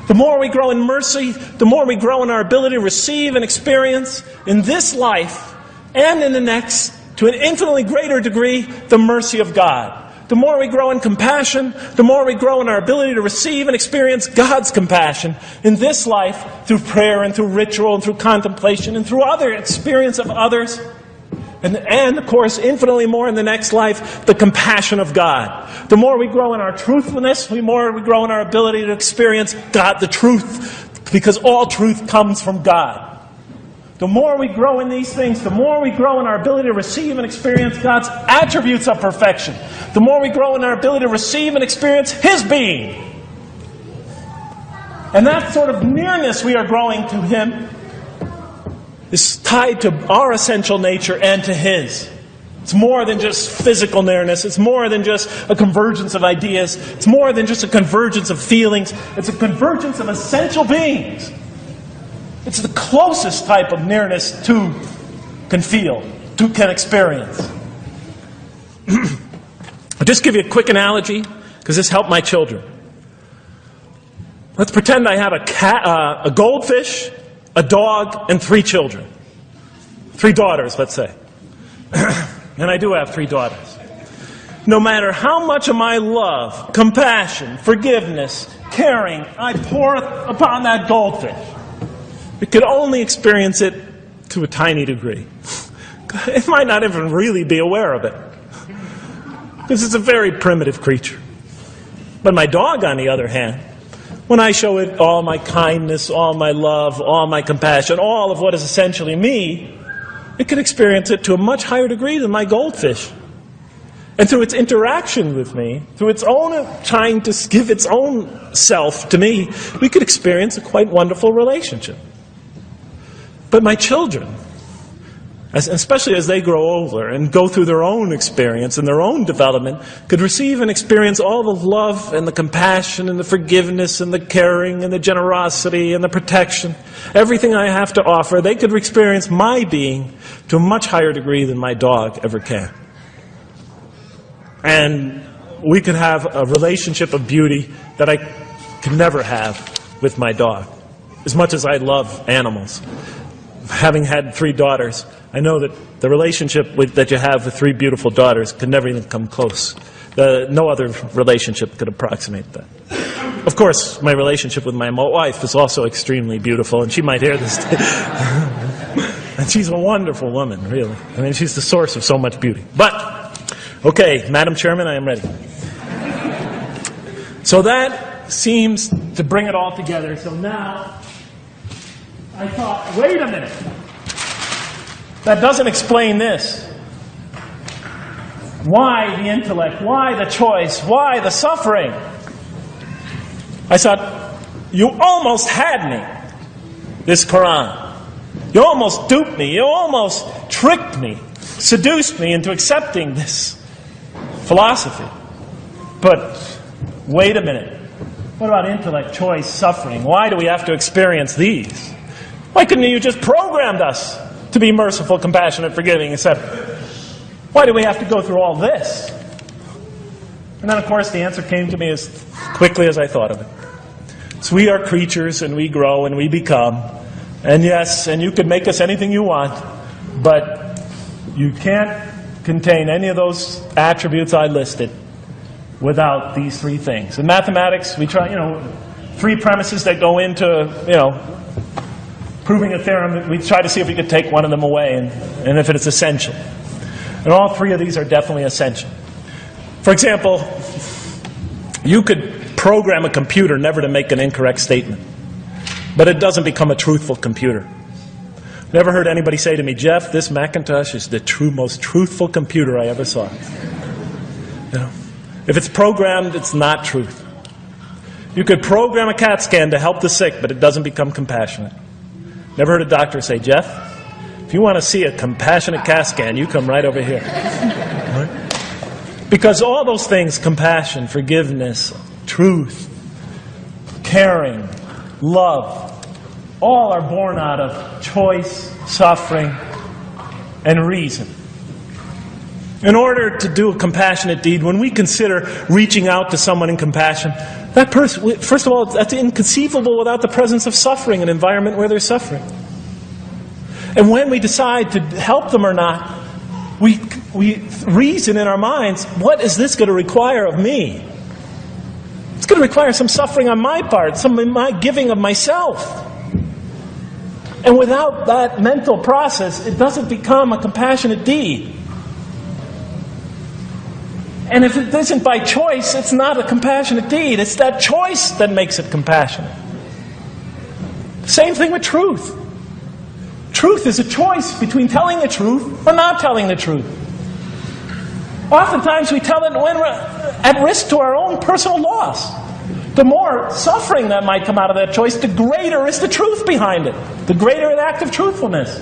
The more we grow in mercy, the more we grow in our ability to receive and experience in this life and in the next, to an infinitely greater degree, the mercy of God. The more we grow in compassion, the more we grow in our ability to receive and experience God's compassion in this life through prayer and through ritual and through contemplation and through other experience of others. And of course, infinitely more in the next life, the compassion of God. The more we grow in our truthfulness, the more we grow in our ability to experience God, the truth, because all truth comes from God. The more we grow in these things, the more we grow in our ability to receive and experience God's attributes of perfection. The more we grow in our ability to receive and experience His being. And that sort of nearness we are growing to Him is tied to our essential nature and to His. It's more than just physical nearness. It's more than just a convergence of ideas. It's more than just a convergence of feelings. It's a convergence of essential beings. It's the closest type of nearness two can feel, two can experience. I'll just give you a quick analogy, because this helped my children. Let's pretend I have a goldfish, a dog, and 3 children. 3 daughters, let's say. And I do have 3 daughters. No matter how much of my love, compassion, forgiveness, caring I pour upon that goldfish, it could only experience it to a tiny degree. It might not even really be aware of it, because it's a very primitive creature. But my dog, on the other hand, when I show it all my kindness, all my love, all my compassion, all of what is essentially me, it can experience it to a much higher degree than my goldfish. And through its interaction with me, through its own trying to give its own self to me, we could experience a quite wonderful relationship. But my children, especially as they grow older and go through their own experience and their own development, could receive and experience all the love and the compassion and the forgiveness and the caring and the generosity and the protection. Everything I have to offer, they could experience my being to a much higher degree than my dog ever can. And we could have a relationship of beauty that I could never have with my dog. As much as I love animals, having had 3 daughters, I know that the relationship that you have with 3 beautiful daughters could never even come close. No other relationship could approximate that. Of course, my relationship with my wife is also extremely beautiful, and she might hear this. And she's a wonderful woman, really. I mean, she's the source of so much beauty. But, okay, Madam Chairman, I am ready. So that seems to bring it all together. So now, I thought, wait a minute. That doesn't explain this. Why the intellect? Why the choice? Why the suffering? I thought, you almost had me, this Quran. You almost duped me. You almost tricked me, seduced me into accepting this philosophy. But wait a minute. What about intellect, choice, suffering? Why do we have to experience these? Why couldn't you just programmed us to be merciful, compassionate, forgiving, etc.? Why do we have to go through all this? And then, of course, the answer came to me as quickly as I thought of it. So we are creatures, and we grow, and we become. And yes, and you can make us anything you want, but you can't contain any of those attributes I listed without these 3 things. In mathematics, we try, 3 premises that go into, proving a theorem. We try to see if we could take one of them away, and if it's essential. And all 3 of these are definitely essential. For example, you could program a computer never to make an incorrect statement, but it doesn't become a truthful computer. Never heard anybody say to me, Jeff, this Macintosh is the most truthful computer I ever saw. If it's programmed, it's not truth. You could program a CAT scan to help the sick, but it doesn't become compassionate. Never heard a doctor say, Jeff, if you want to see a compassionate CAT scan, you come right over here. Right? Because all those things, compassion, forgiveness, truth, caring, love, all are born out of choice, suffering, and reason. In order to do a compassionate deed, when we consider reaching out to someone in compassion, that person, first of all, that's inconceivable without the presence of suffering, an environment where there's suffering. And when we decide to help them or not, we reason in our minds, what is this going to require of me? It's going to require some suffering on my part, some of my giving of myself. And without that mental process, it doesn't become a compassionate deed. And if it isn't by choice, it's not a compassionate deed. It's that choice that makes it compassionate. Same thing with truth. Truth is a choice between telling the truth or not telling the truth. Oftentimes we tell it when we're at risk to our own personal loss, the more suffering that might come out of that choice, the greater is the truth behind it. The greater an act of truthfulness.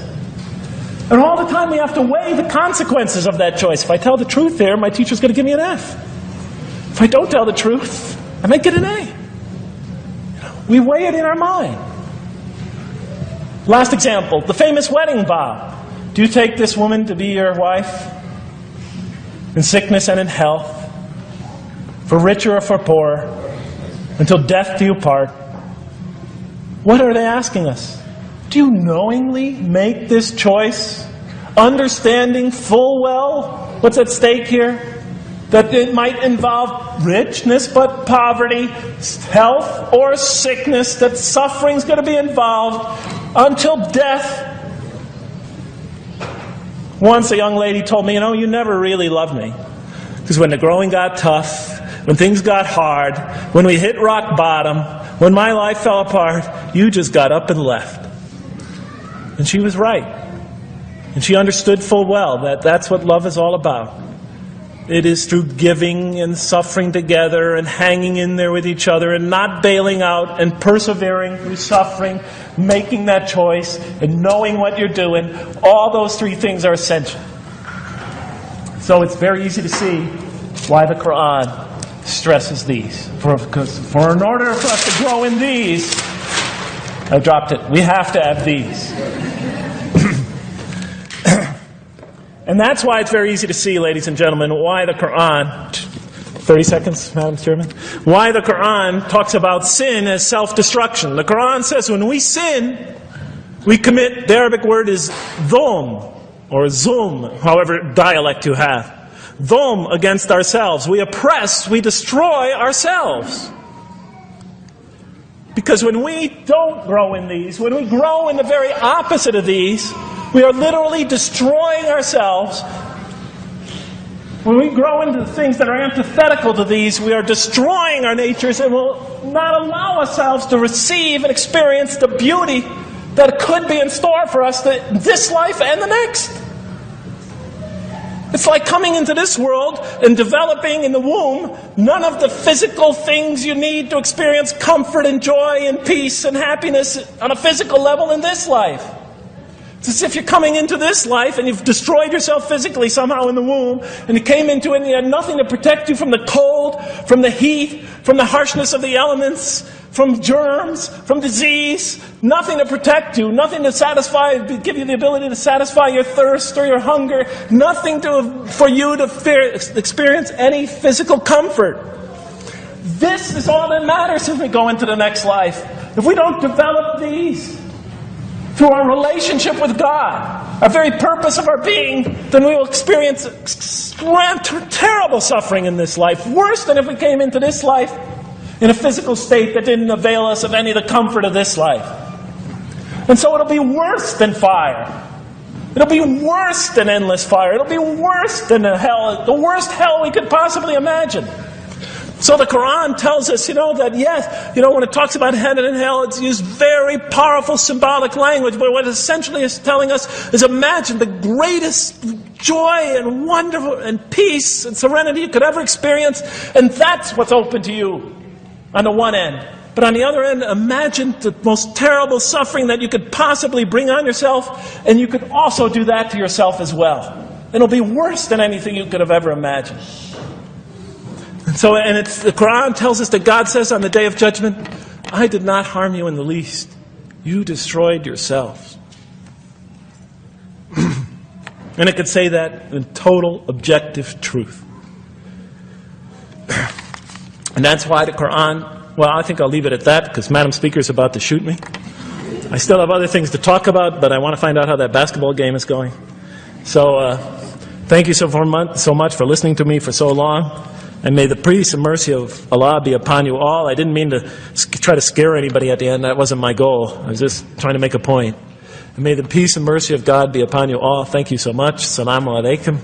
And all the time we have to weigh the consequences of that choice. If I tell the truth here, my teacher's going to give me an F. If I don't tell the truth, I might get an A. We weigh it in our mind. Last example, the famous wedding vow. Do you take this woman to be your wife in sickness and in health, for richer or for poorer, until death do you part? What are they asking us? Do you knowingly make this choice, understanding full well what's at stake here? That it might involve richness but poverty, health or sickness, that suffering's going to be involved until death. Once a young lady told me, you never really loved me. Because when the growing got tough, when things got hard, when we hit rock bottom, when my life fell apart, you just got up and left. And she was right. And she understood full well that that's what love is all about. It is through giving and suffering together and hanging in there with each other and not bailing out and persevering through suffering, making that choice and knowing what you're doing. All those three things are essential. So it's very easy to see why the Quran stresses these. For in order for us to grow in these, I dropped it, we have to have these. And that's why it's very easy to see, ladies and gentlemen, why the Quran, 30 seconds, Madam Chairman, why the Quran talks about sin as self-destruction. The Quran says when we sin, we commit, the Arabic word is dhulm, or zulm, however dialect you have. Dhulm against ourselves. We oppress, we destroy ourselves. Because when we don't grow in these, when we grow in the very opposite of these, we are literally destroying ourselves. When we grow into the things that are antithetical to these, we are destroying our natures and will not allow ourselves to receive and experience the beauty that could be in store for us in this life and the next. It's like coming into this world and developing in the womb none of the physical things you need to experience comfort and joy and peace and happiness on a physical level in this life. It's as if you're coming into this life and you've destroyed yourself physically somehow in the womb, and you came into it and you had nothing to protect you from the cold, from the heat, from the harshness of the elements, from germs, from disease. Nothing to protect you, nothing to satisfy, give you the ability to satisfy your thirst or your hunger, nothing for you to experience any physical comfort. This is all that matters if we go into the next life. If we don't develop these through our relationship with God, our very purpose of our being, then we will experience terrible suffering in this life, worse than if we came into this life in a physical state that didn't avail us of any of the comfort of this life. And so it'll be worse than fire. It'll be worse than endless fire. It'll be worse than the worst hell we could possibly imagine. So the Quran tells us, that yes, when it talks about heaven and hell, it's used very powerful symbolic language, but what it essentially is telling us is imagine the greatest joy and wonderful and peace and serenity you could ever experience, and that's what's open to you on the one end. But on the other end, imagine the most terrible suffering that you could possibly bring on yourself, and you could also do that to yourself as well. It'll be worse than anything you could have ever imagined. And the Quran tells us that God says on the Day of Judgment, I did not harm you in the least. You destroyed yourselves. And it could say that in total objective truth. And that's why the Quran, well, I think I'll leave it at that because Madam Speaker is about to shoot me. I still have other things to talk about, but I want to find out how that basketball game is going. So thank you so much for listening to me for so long. And may the peace and mercy of Allah be upon you all. I didn't mean to try to scare anybody at the end. That wasn't my goal. I was just trying to make a point. And may the peace and mercy of God be upon you all. Thank you so much. Assalamu alaikum.